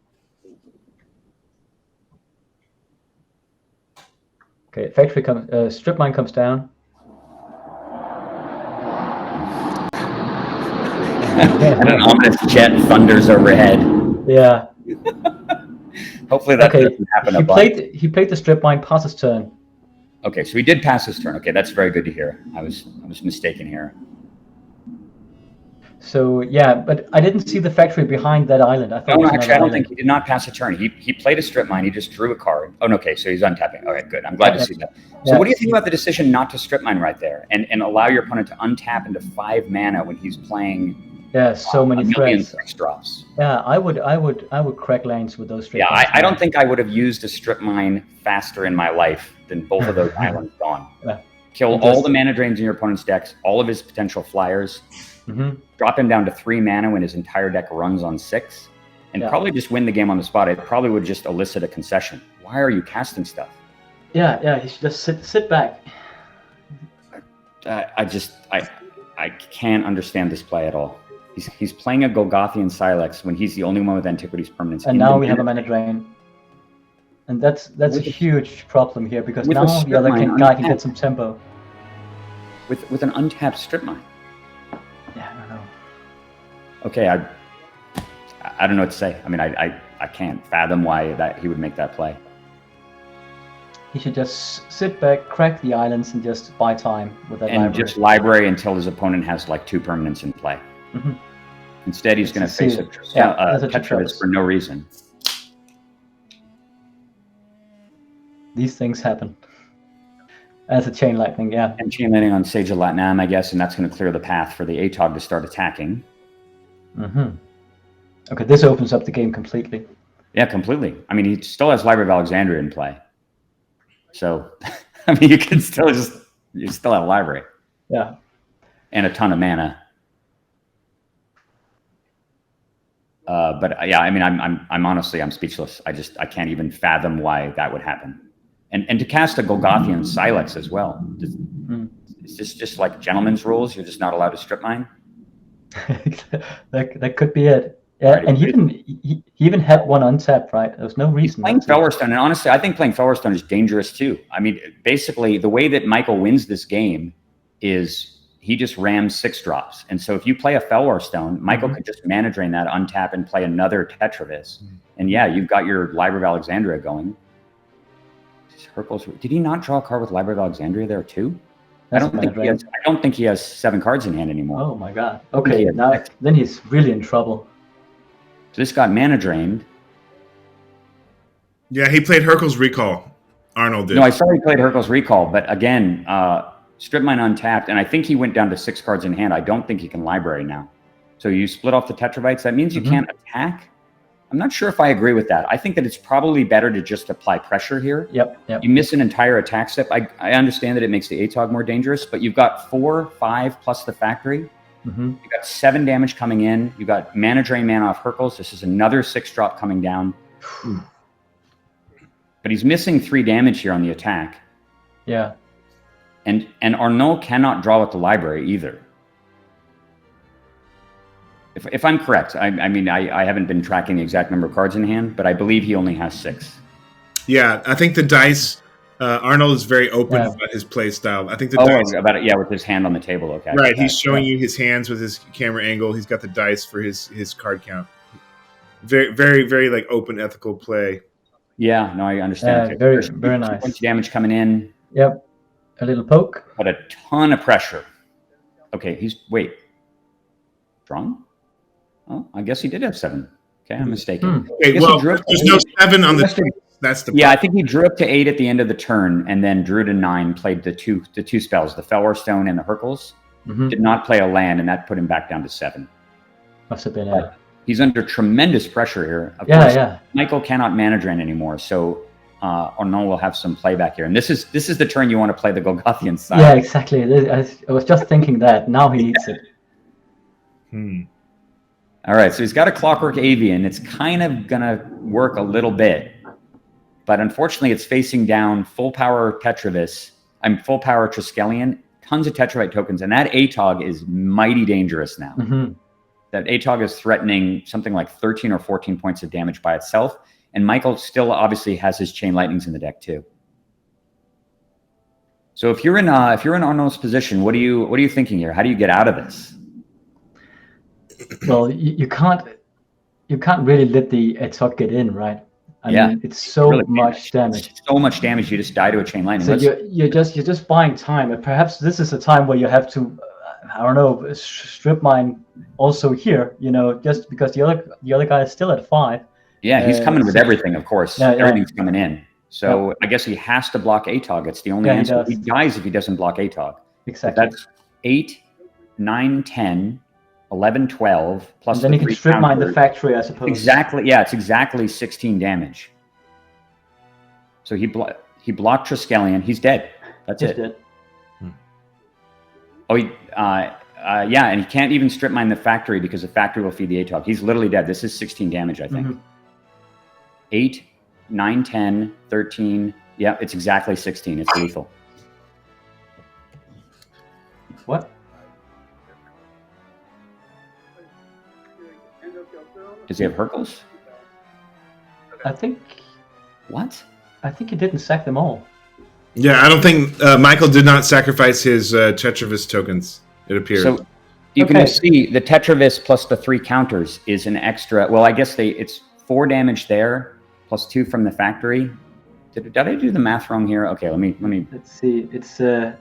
Okay, factory comes, strip mine comes down. And an ominous jet thunders overhead. Yeah. Hopefully that doesn't happen. He played the strip mine past his turn. Okay, so he did pass his turn. Okay, that's very good to hear. I was mistaken here. So yeah, but I didn't see the factory behind that island. I don't think he did not pass a turn. He played a strip mine. He just drew a card. Oh, no, okay, so he's untapping. All right, good. I'm glad to see that. So what do you think about the decision not to strip mine right there and allow your opponent to untap into 5 mana when he's playing? Yeah, so many threats. Drops. Yeah, I would crack lanes with those strip mines. I don't think I would have used a strip mine faster in my life than both of those islands gone. Yeah. Kill all the mana drains in your opponent's decks, all of his potential flyers. Drop him down to 3 mana when his entire deck runs on 6, and probably just win the game on the spot. It probably would just elicit a concession. Why are you casting stuff? Yeah, he should just sit back. I can't understand this play at all. He's playing a Golgothian Silex when he's the only one with Antiquities permanence. And now we have a mana drain. And that's a huge problem here, because now the other guy can get some tempo. With an untapped strip mine. Yeah, I don't know. Okay, I don't know what to say. I mean, I can't fathom why he would make that play. He should just sit back, crack the islands, and just buy time with that library. And just library until his opponent has like 2 permanents in play. Instead, he's going to face a Tetris for no reason. These things happen. As a chain lightning, yeah. And chain lightning on Sage of Latnam, I guess, and that's going to clear the path for the ATOG to start attacking. Okay, this opens up the game completely. Yeah, completely. I mean, he still has Library of Alexandria in play. So, I mean, you still have a library. Yeah. And a ton of mana. But yeah, I mean, I'm honestly, I'm speechless. I can't even fathom why that would happen. And to cast a Golgothian Silex as well. Is this just like gentleman's rules? You're just not allowed to strip mine? that could be it. Yeah, right, and he even had one untapped, right? There's no reason. Playing Felwarstone, and honestly, I think playing Felwarstone is dangerous too. I mean, basically, the way that Michael wins this game is he just rams 6 drops. And so if you play a Felwar Stone, Michael could just mana drain that, untap, and play another Tetravis. And yeah, you've got your Library of Alexandria going. Did he not draw a card with Library of Alexandria there too? I don't think he has 7 cards in hand anymore. Oh my god. Okay, now then he's really in trouble. So this got mana drained. Yeah, he played Hurkyl's Recall. Arnaud did. No, I saw he played Hurkyl's Recall, but again, Strip Mine untapped, and I think he went down to 6 cards in hand. I don't think he can library now. So you split off the Tetrabites. That means you can't attack. I'm not sure if I agree with that. I think that it's probably better to just apply pressure here. Yep. You miss an entire attack step. I understand that it makes the ATOG more dangerous, but you've got 4, 5 plus the factory. You've got 7 damage coming in. You've got mana drain, mana off Hurkyl's. This is another 6 drop coming down. But he's missing 3 damage here on the attack. Yeah. And Arnaud cannot draw with the library either. If I'm correct, I mean, I haven't been tracking the exact number of cards in hand, but I believe he only has 6. Yeah, I think the dice, Arnold is very open about his play style. I think the dice... about it, with his hand on the table, okay. Right, he's showing you his hands with his camera angle. He's got the dice for his card count. Very, very, very like open, ethical play. Yeah, no, I understand. Very, very nice. 2 points of damage coming in. Yep. A little poke. But a ton of pressure. Okay, Drawn? Oh, I guess he did have 7. Okay, I'm mistaken. Okay, well, there's no 7 on the turn. That's the problem. Yeah, I think he drew up to 8 at the end of the turn, and then drew to 9, played the two spells, the Felwar Stone and the Hurkyl's. Did not play a land, and that put him back down to 7. Must have been it. He's under tremendous pressure here. Of course, Michael cannot mana drain anymore, so Arnaud will have some playback here. And this is the turn you want to play the Golgothian side. Yeah, exactly. I was just thinking that. Now he needs it. All right, so he's got a Clockwork Avian. It's kind of going to work a little bit. But unfortunately, it's facing down full power Tetravis. Full power Triskelion, tons of Tetravite tokens. And that ATOG is mighty dangerous now. That ATOG is threatening something like 13 or 14 points of damage by itself. And Michael still obviously has his Chain Lightnings in the deck too. So if you're in Arnaud's position, what are you thinking here? How do you get out of this? Well, you can't really let the ATOG get in, right? I mean, it's so really much damage. So much damage, you just die to a Chain Lightning. So you're just buying time, and perhaps this is a time where you have to, I don't know, strip mine also here. Just because the other guy is still at 5. Yeah, he's coming with everything, of course. Everything's coming in. So I guess he has to block ATOG. It's the only answer. He dies if he doesn't block ATOG. Exactly. That's 8, 9, 10. 11, 12, plus and then he can strip mine the factory, I suppose. Exactly, yeah, it's exactly 16 damage. So he blocked Triskelion. He's dead. That's it. Dead. Oh, yeah, and he can't even strip mine the factory because the factory will feed the ATOG. He's literally dead. This is 16 damage, I think. 8, 9, 10, 13. Yeah, it's exactly 16. It's lethal. What? Does he have Hurkyl's? I think. What? I think he didn't sack them all. Yeah, I don't think Michael did not sacrifice his Tetravis tokens. It appears. So you can see the Tetravis plus the 3 counters is an extra. Well, I guess it's 4 damage there plus 2 from the factory. Did I do the math wrong here? Okay, let me. Let's see. It's 2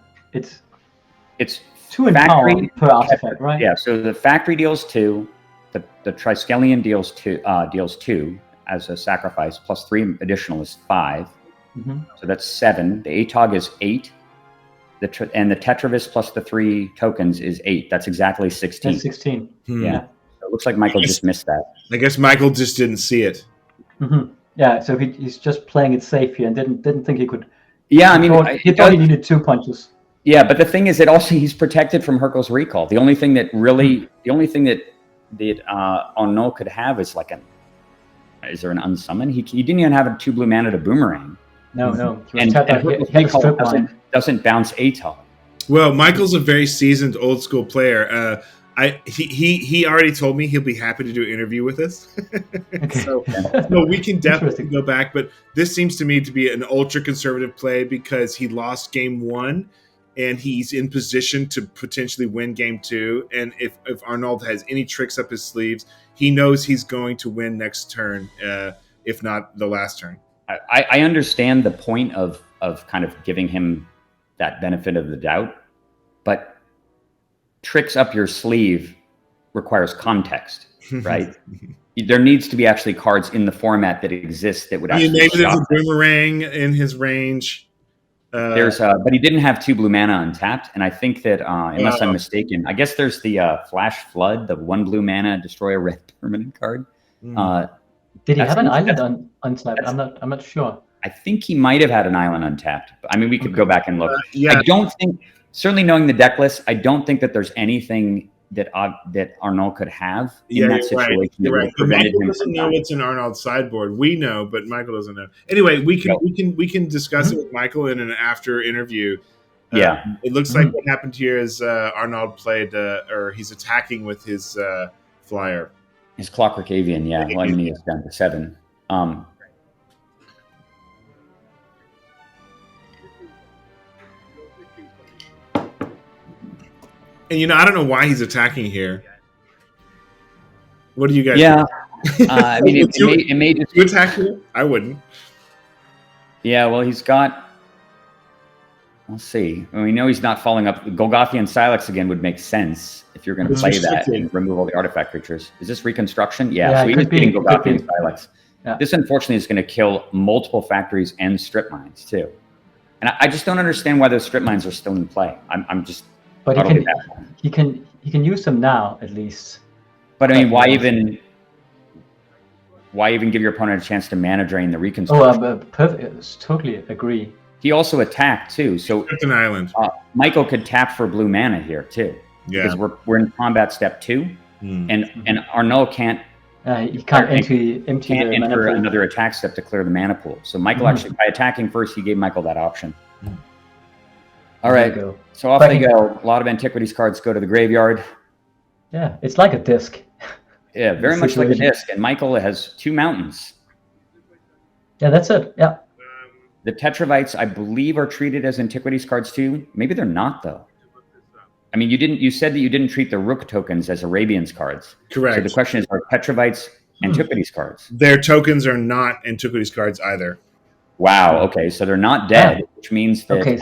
in factory power per artifact, right? Yeah. So the factory deals 2. The Triskelion deals 2 as a sacrifice, plus 3 additional is 5. So that's 7. The ATOG is 8. And the Tetravis plus the 3 tokens is 8. That's exactly 16. That's 16. Yeah. So it looks like Michael just missed that. I guess Michael just didn't see it. Yeah, so he's just playing it safe here and didn't think he could. Yeah, I mean, he thought he needed 2 punches. Yeah, but the thing is that also he's protected from Hurkyl's Recall. The only thing that Arnaud could have is is there an unsummon? He didn't even have a 2 blue mana to boomerang. No. And Hurkyl's Recall doesn't bounce ATOG. Well, Michael's a very seasoned old school player. He already told me he'll be happy to do an interview with us. So we can definitely go back, but this seems to me to be an ultra conservative play because he lost game 1 and he's in position to potentially win game 2. And if Arnaud has any tricks up his sleeves, he knows he's going to win next turn, if not the last turn. I understand the point of kind of giving him that benefit of the doubt, but tricks up your sleeve requires context, right? There needs to be actually cards in the format that exist that would actually. Maybe there's a boomerang in his range. But he didn't have 2 blue mana untapped, and I think that unless I'm mistaken, I guess there's the Flash Flood, the 1 blue mana destroy a red permanent card. Did he have an island untapped? I'm not sure. I think he might have had an island untapped. But, I mean, we could go back and look. Yeah. I don't think, certainly knowing the deck list, I don't think that there's anything that Arnaud could have in that situation that would have prevented him. Michael doesn't know what's in Arnaud's sideboard. We know, but Michael doesn't know. Anyway, we can discuss it with Michael in an after interview. It looks like what happened here is Arnaud played, or he's attacking with his flyer. His Clockwork Avian, yeah. Well, I mean, he is down to 7. And I don't know why he's attacking here. What do you guys? Yeah, I mean, it may just you attack here. I wouldn't. Yeah, well, he's got. Let's see. Well, we know he's not following up. Golgothian Silex again would make sense if you're going to play that and remove all the artifact creatures. Is this reconstruction? Yeah, so he was beating Golgothian Silex. Yeah. This, unfortunately, is going to kill multiple factories and strip mines too. And I just don't understand why those strip mines are still in play. I'm just. But he can use them now at least. But I mean, why even give your opponent a chance to mana drain the reconstruction? Oh, perfect. Totally agree. He also attacked too, so it's an island. Michael could tap for blue mana here too, because we're in combat step 2, and Arnaud can't. He can't enter another attack step to clear the mana pool. So Michael actually, by attacking first, he gave Michael that option. All right, so off they go. A lot of Antiquities cards go to the graveyard. Yeah, it's like a disc. Yeah, very much like a disc. And Michael has 2 mountains. Yeah, that's it. Yeah. The Tetravites, I believe, are treated as Antiquities cards too. Maybe they're not, though. I mean, you said that you didn't treat the Rook tokens as Arabians cards. Correct. So the question is, are Tetravites Antiquities cards? Their tokens are not Antiquities cards either. Wow. Okay, so they're not dead, which means that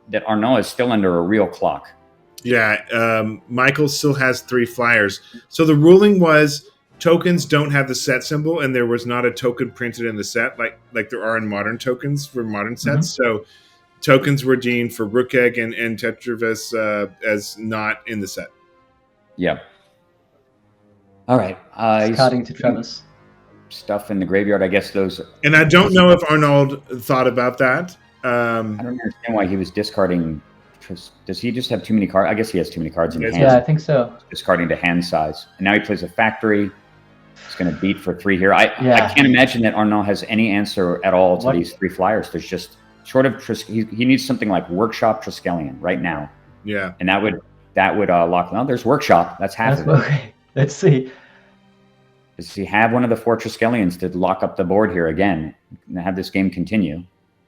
that Arnaud is still under a real clock. Yeah, Michael still has 3 flyers. So the ruling was tokens don't have the set symbol, and there was not a token printed in the set like there are in modern tokens for modern sets. So tokens were deemed for Rook Egg and Tetravis as not in the set. Yeah. All right. Discarding to Travis. Stuff in the graveyard, I guess those. And I don't know if Arnaud thought about that. I don't understand why he was discarding. Does he just have too many cards? I guess he has too many cards in hand. Yeah, I think so. Discarding to hand size. And now he plays a factory. He's going to beat for 3 here. I can't imagine that Arnaud has any answer at all to these 3 flyers. There's just short of he needs something like Workshop Triskelion right now. Yeah. And that would lock. No, there's Workshop. That's half of it. Okay. Let's see. Does he have one of the 4 Triskelions to lock up the board here again and have this game continue?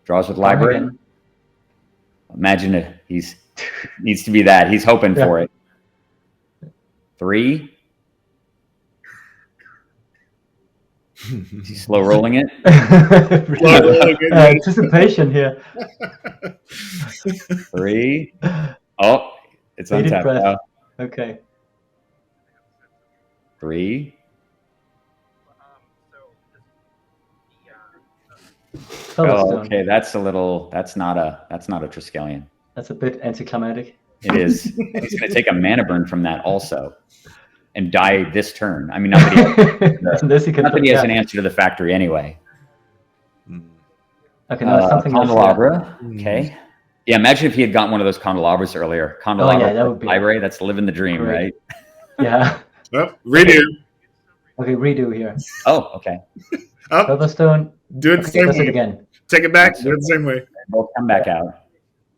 Draws with Library. Imagine it. He's needs to be that. He's hoping for it. 3. Is he slow rolling it? Anticipation here. 3. Oh, it's untapped now. Okay. 3. Oh, okay, that's not a Triskelion. That's a bit anticlimactic. It is. He's going to take a mana burn from that also, and die this turn. I mean, not that he has an answer to the factory anyway. Okay, no, something Candelabra. Okay. Yeah, imagine if he had gotten one of those candelabras earlier. Candelabra, that would be library. That's living the dream, right? Yeah. Oh, redo. Okay, redo here. Oh, okay. Silverstone. Do it the same way. Again. Take it back. Do it the same way. Both come back out.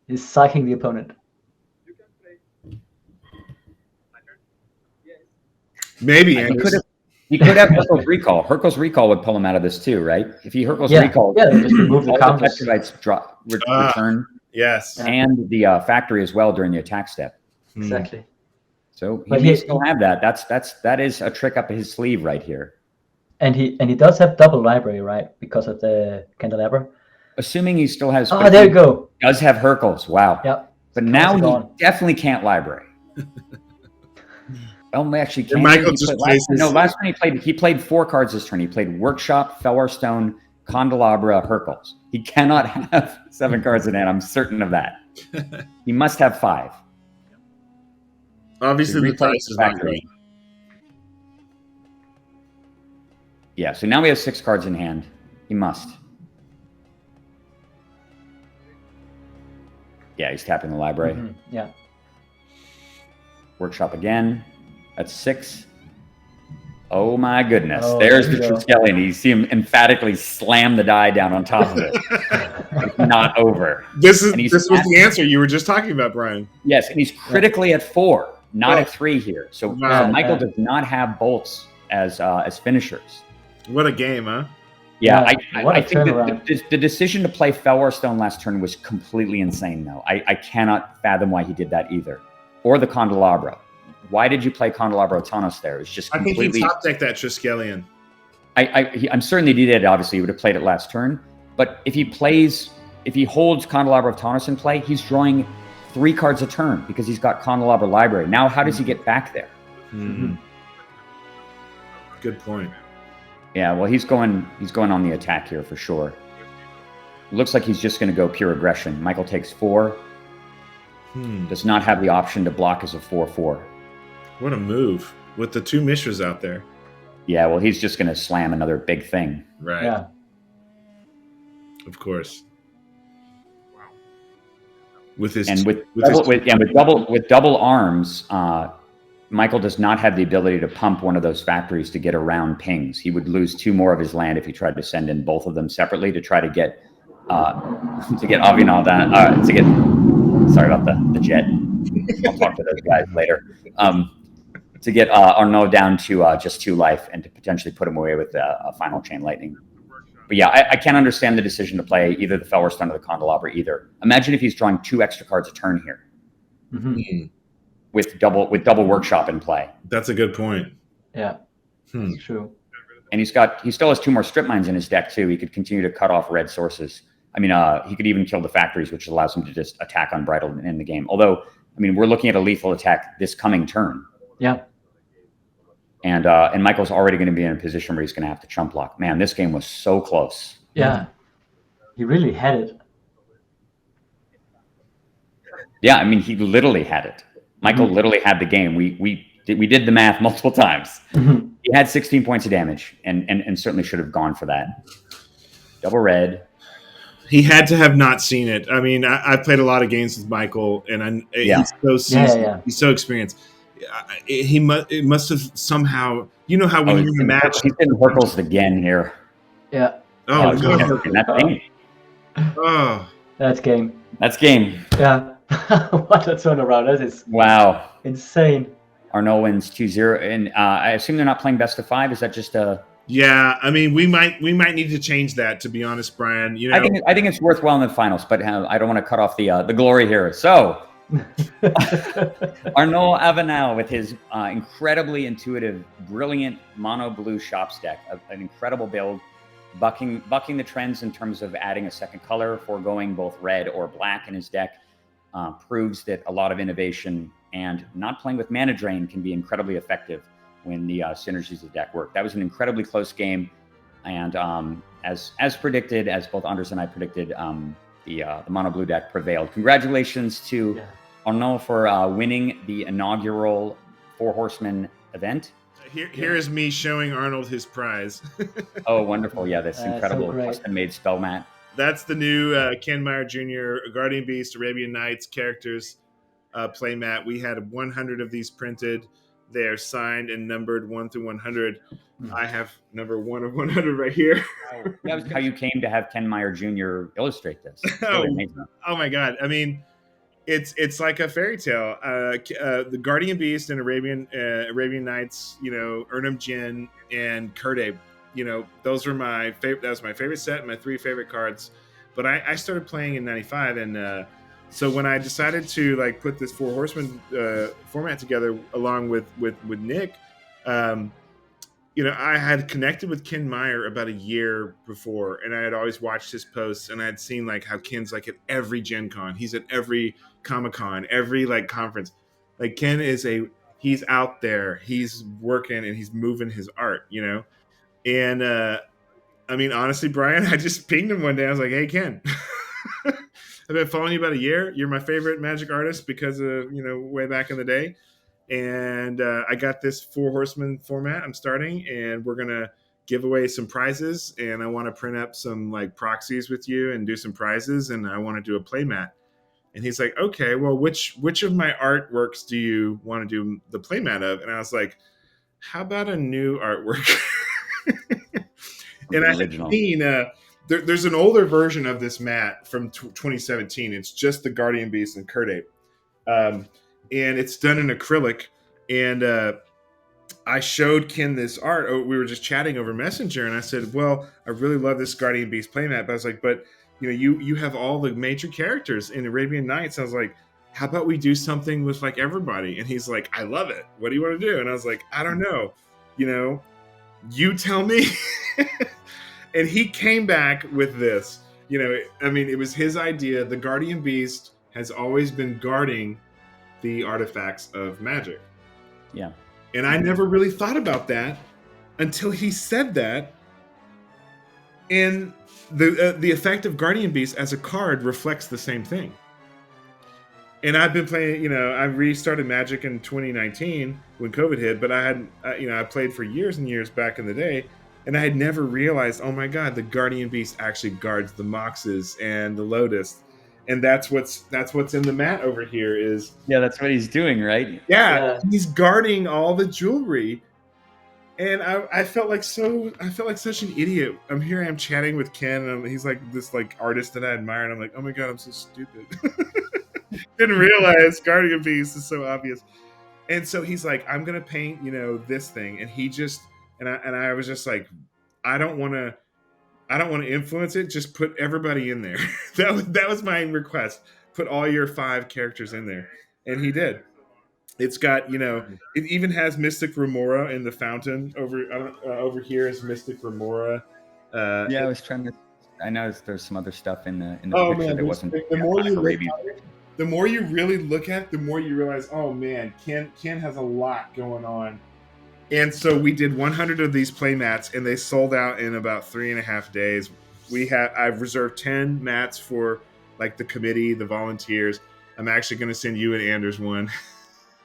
He's psyching the opponent. Maybe. He could have Hurkyl's Recall. Hurkyl's Recall would pull him out of this too, right? If he Hurkyl's Recall, just remove the counters. Return. Yes. And the factory as well during the attack step. Exactly. So he But may still have that. That is a trick up his sleeve right here. And he does have double library, right? Because of the candelabra. Assuming he still has. Oh, there you go. Does have Hercules. Wow. Yep. But now he definitely can't library. Well, actually, can Michael just plays. Last time he played 4 cards this turn. He played Workshop, Felwarstone, Candelabra, Hercules. He cannot have 7 cards in hand. I'm certain of that. He must have 5. Obviously, the dice is not good. Yeah, so now we have 6 cards in hand. He must. Yeah, he's tapping the library. Yeah. Workshop again. That's 6. Oh my goodness. There's the Triskelion. You see him emphatically slam the die down on top of it. It's not over. This was the answer you were just talking about, Brian. Yes, and he's critically at 4, not at 3 here. So, Michael does not have bolts as finishers. What a game, huh? Yeah, I think that the decision to play Felwarstone last turn was completely insane, though. I cannot fathom why he did that either. Or the Candelabra. Why did you play Candelabra Tanos there? It's just completely... I think he top-decked that Triskelion. I'm certain that he did. Obviously, he would have played it last turn. But if he holds Candelabra Tanos in play, he's drawing 3 cards a turn because he's got Candelabra Library. Now, how does he get back there? Good point. Yeah, well, he's going on the attack here for sure. It looks like he's just going to go pure aggression. Michael takes 4. Does not have the option to block as a 4/4. What a move with the 2 Mishras out there. Yeah, well, he's just going to slam another big thing. Right. Yeah. Of course. Wow. With his with double arms, Michael does not have the ability to pump one of those factories to get around pings. He would lose 2 more of his land if he tried to send in both of them separately to try to get Avenel down. Sorry about the jet. I'll talk to those guys later. To get Arnaud down to just 2 life and to potentially put him away with a final chain lightning. But yeah, I can't understand the decision to play either the Felwarstone or the Candelabra either. Imagine if he's drawing 2 extra cards a turn here. With double Workshop in play. That's a good point. Yeah, that's true. And he still has 2 more strip mines in his deck too. He could continue to cut off red sources. I mean, he could even kill the factories, which allows him to just attack unbridled in the game. Although, I mean, we're looking at a lethal attack this coming turn. Yeah. And Michael's already going to be in a position where he's going to have to chump block. Man, this game was so close. Yeah, he really had it. Yeah, I mean, he literally had it. Michael literally had the game. We did the math multiple times. He had 16 points of damage, and certainly should have gone for that. Double red. He had to have not seen it. I mean, I've played a lot of games with Michael, and he's so seasoned. He's so experienced. It must have somehow. You know how when you're in a match, he's getting Hercules again here. Yeah. Oh, that's game. That's game. Yeah. What a turnaround! That is insane. Arnaud wins 2-0, and I assume they're not playing best of 5. Is that just a? Yeah, I mean, we might need to change that. To be honest, Brian, you know, I think it's worthwhile in the finals, but I don't want to cut off the glory here. So. Arnaud Avenel with his incredibly intuitive, brilliant mono blue shops deck, an incredible build, bucking the trends in terms of adding a second color, foregoing both red or black in his deck, proves that a lot of innovation and not playing with mana drain can be incredibly effective when the synergies of the deck work. That was an incredibly close game, and as predicted, as both Anders and I predicted, the mono blue deck prevailed. Congratulations to Arnaud for winning the inaugural 4 Horsemen event. Here is me showing Arnold his prize. Oh, wonderful. Yeah, this incredible custom-made spell mat. That's the new Ken Meyer Jr. Guardian Beast, Arabian Nights characters playmat. We had 100 of these printed. They are signed and numbered 1 through 100. I have number 1 of 100 right here. That was how you came to have Ken Meyer Jr. illustrate this. Really oh my God. I mean, it's like a fairy tale. The Guardian Beast and Arabian Nights, you know, Urnum Jin and Kurdabe, you know, those were my favorite. That was my favorite set and my 3 favorite cards. But I started playing in '95, and So when I decided to like put this Four Horsemen format together along with Nick, I had connected with Ken Meyer about a year before, and I had always watched his posts, and I had seen like how Ken's like at every Gen Con, he's at every Comic-Con, every like conference. Like Ken he's out there, he's working, and he's moving his art, And I mean, honestly, Brian, I just pinged him one day. I was like, "Hey, Ken, I've been following you about a year. You're my favorite Magic artist because of way back in the day." And I got this Four Horsemen format I'm starting, and we're gonna give away some prizes, and I want to print up some like proxies with you and do some prizes, and I want to do a playmat. And he's like, okay, well, which of my artworks do you want to do the playmat of? And I was like, how about a new artwork? And I had seen there's an older version of this mat from 2017. It's just the Guardian Beast and Curdape. And it's done in acrylic. And I showed Ken this art. We were just chatting over Messenger, and I said, well, I really love this Guardian Beast playmat. But I was like, but you have all the major characters in Arabian Nights. I was like, how about we do something with like everybody? And he's like, I love it. What do you want to do? And I was like, I don't know. You tell me. And he came back with this. I mean, it was his idea. The Guardian Beast has always been guarding the artifacts of Magic. Yeah. And I never really thought about that until he said that. And the effect of Guardian Beast as a card reflects the same thing. And I've been playing, I restarted Magic in 2019 when COVID hit, but I played for years and years back in the day, and I had never realized, oh my God, the Guardian Beast actually guards the Moxes and the Lotus. And that's what's in the mat over here is... Yeah, that's what he's doing, right? Yeah, he's guarding all the jewelry. And I felt like such an idiot. I'm here, I'm chatting with Ken, and he's like this like artist that I admire, and I'm like, oh my God, I'm so stupid. Didn't realize Guardian Beast is so obvious. And so he's like, I'm gonna paint, this thing, and he just and I was just like, I don't want to influence it. Just put everybody in there. that was my request. Put all your 5 characters in there, and he did. It's got, it even has Mystic Remora in the fountain over here is Mystic Remora. I was trying to. I know there's some other stuff in the oh picture man, that wasn't. The more you really look at it, the more you realize, oh man, Ken has a lot going on. And so we did 100 of these play mats, and they sold out in about 3.5 days. I've reserved 10 mats for like the committee, the volunteers. I'm actually going to send you and Anders one.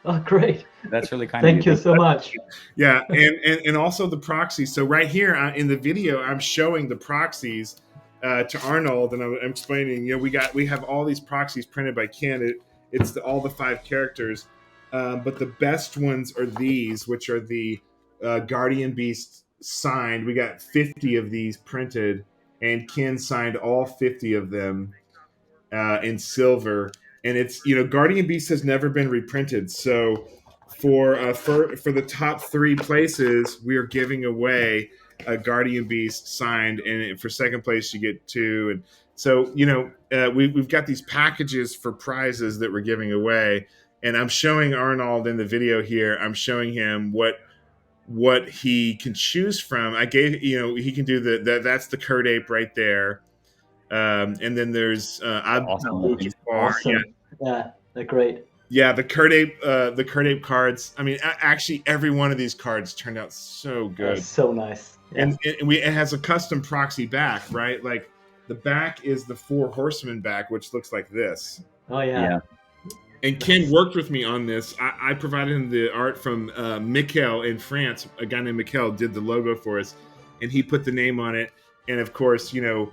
Oh, great! That's really kind of Thank you so much. Yeah, and also the proxies. So right here in the video, I'm showing the proxies to Arnaud, and I'm explaining. We have all these proxies printed by Ken. It's all the 5 characters. But the best ones are these, which are the Guardian Beast signed. We got 50 of these printed, and Ken signed all 50 of them in silver. And it's Guardian Beast has never been reprinted. So for the top 3 places, we are giving away a Guardian Beast signed, and for second place you get 2. And so we've got these packages for prizes that we're giving away. And I'm showing Arnaud in the video here. I'm showing him what he can choose from. I gave he can do that's the Curdape right there, and then there's awesome. Yeah, they're great. Yeah, the Curdape cards. I mean, actually, every one of these cards turned out so good. That's so nice. Yeah. And it has a custom proxy back, right? Like the back is the 4 Horsemen back, which looks like this. Oh yeah. And Ken worked with me on this. I provided him the art from Mikel in France. A guy named Mikel did the logo for us, and he put the name on it. And of course, Mikel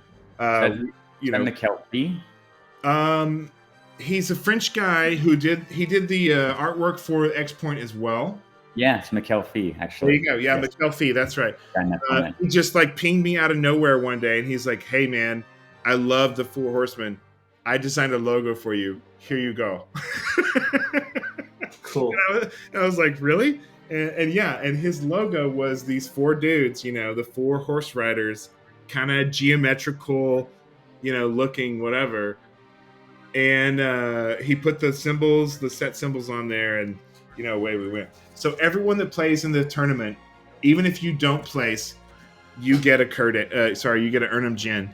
Fee? He's a French guy who did the artwork for X Point as well. Yeah, it's Mikel Fee, actually. There you go. Yeah, yes. Mikel Fee, that's right. He just like pinged me out of nowhere one day, and he's like, "Hey man, I love the 4 Horsemen. I designed a logo for you. Here you go." Cool. And I was like, really? And his logo was these 4 dudes, the 4 horse riders, kind of geometrical, looking whatever. and he put the set symbols on there, and away we went. So everyone that plays in the tournament, even if you don't place, you get a you get an Urnum Gin.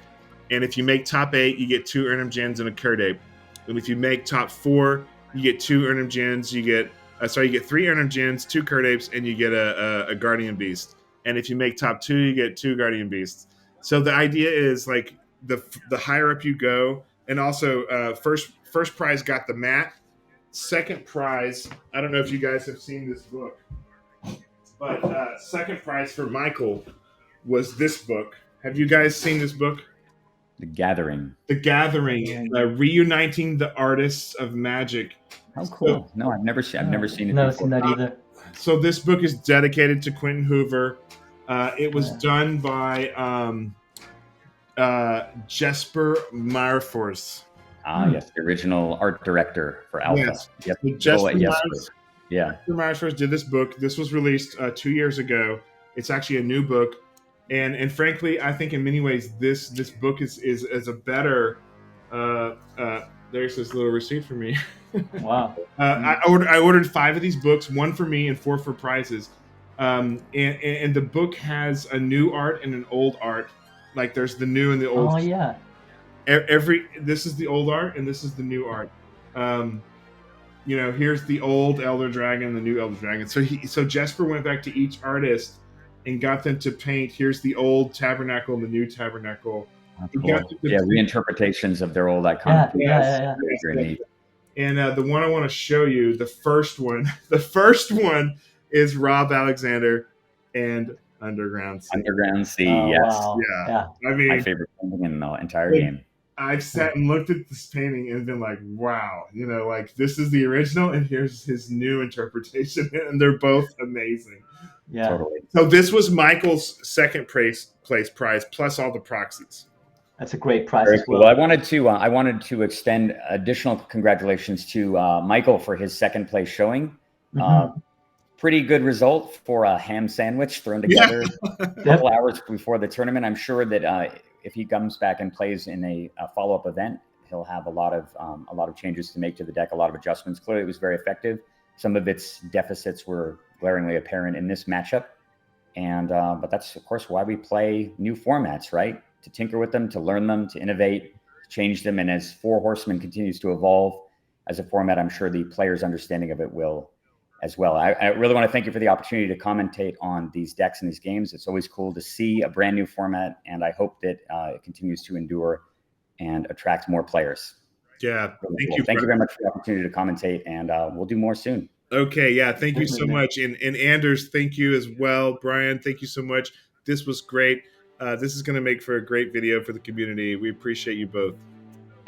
And if you make top 8, you get 2 Urnum Gins and a Kurdape. And if you make top 4, you get 2 Urnum Gins. You get 3 Urnum Gins, 2 Kurdapes, and you get a Guardian Beast. And if you make top 2, you get 2 Guardian Beasts. So the idea is like the higher up you go, and also first prize got the mat. Second prize, I don't know if you guys have seen this book, but second prize for Michael was this book. Have you guys seen this book? The Gathering. Reuniting the Artists of Magic. Oh, cool! No, I've never seen it. Never seen that either. So this book is dedicated to Quentin Hoover. It was done by Jesper Meyerforce. Yes, the original art director for Alpha. Yes. Yep. Jesper Meyerforce did this book. This was released 2 years ago. It's actually a new book. And frankly, I think in many ways this book is a better. There's this little receipt for me. Wow! I ordered 5 of these books, 1 for me and 4 for prizes. And the book has a new art and an old art. Like there's the new and the old. Oh yeah. This is the old art and this is the new art. Here's the old Elder Dragon, the new Elder Dragon. So Jesper went back to each artist and got them to paint. Here's the old tabernacle and the new tabernacle. Cool. Reinterpretations of their old iconic. Yeah. And the one I want to show you, the first one is Rob Alexander and Underground Sea. Underground Sea, Oh, yes. wow. Yeah. I mean, My favorite painting in the entire game. I've sat and looked at this painting and been like, wow, like this is the original and here's his new interpretation, and they're both amazing. Yeah. Totally. So this was Michael's second place prize plus all the proxies. That's a great prize Very as cool. well. I wanted to extend additional congratulations to Michael for his second place showing. Pretty good result for a ham sandwich thrown together a couple hours before the tournament. I'm sure that if he comes back and plays in a follow-up event, he'll have a lot of changes to make to the deck, a lot of adjustments. Clearly, it was very effective. Some of its deficits were glaringly apparent in this matchup, but that's of course why we play new formats, right? To tinker with them, to learn them, to innovate, change them, and as Four Horsemen continues to evolve as a format, I'm sure the players' understanding of it will as well. I really want to thank you for the opportunity to commentate on these decks and these games. It's always cool to see a brand new format, and I hope that it continues to endure and attract more players. Yeah, really thank you very much for the opportunity to commentate, and we'll do more soon. Okay, yeah, thank you so much. And Anders, thank you as well. Brian, thank you so much. This was great. This is going to make for a great video for the community. We appreciate you both.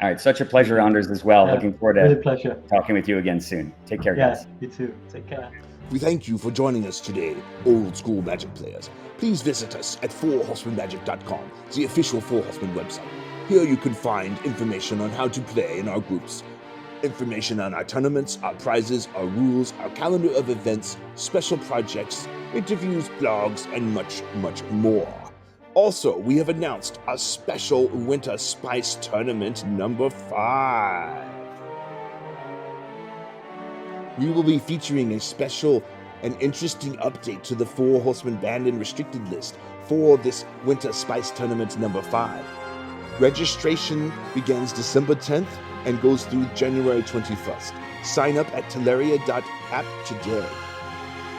All right, such a pleasure, Anders, as well. Yeah, looking forward to talking with you again soon. Take care, guys. You too. Take care. We thank you for joining us today, old school Magic players. Please visit us at 4horsemanmagic.com, the official 4 Horsemen website. Here you can find information on how to play in our groups, information on our tournaments, our prizes, our rules, our calendar of events, special projects, interviews, blogs, and much, much more. Also, we have announced a special Winter Spice Tournament number 5. We will be featuring a special and interesting update to the 4 Horsemen banned and restricted list for this Winter Spice Tournament number 5. Registration begins December 10th and goes through January 21st. Sign up at teleria.app today.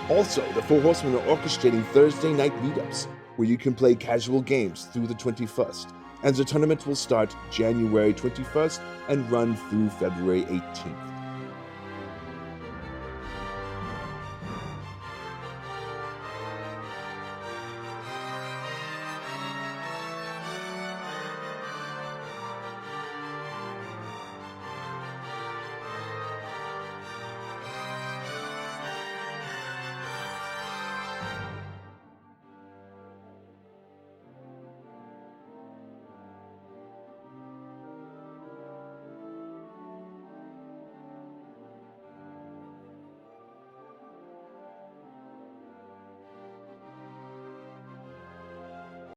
Also, the 4 Horsemen are orchestrating Thursday night meetups, where you can play casual games through the 21st, and the tournament will start January 21st and run through February 18th.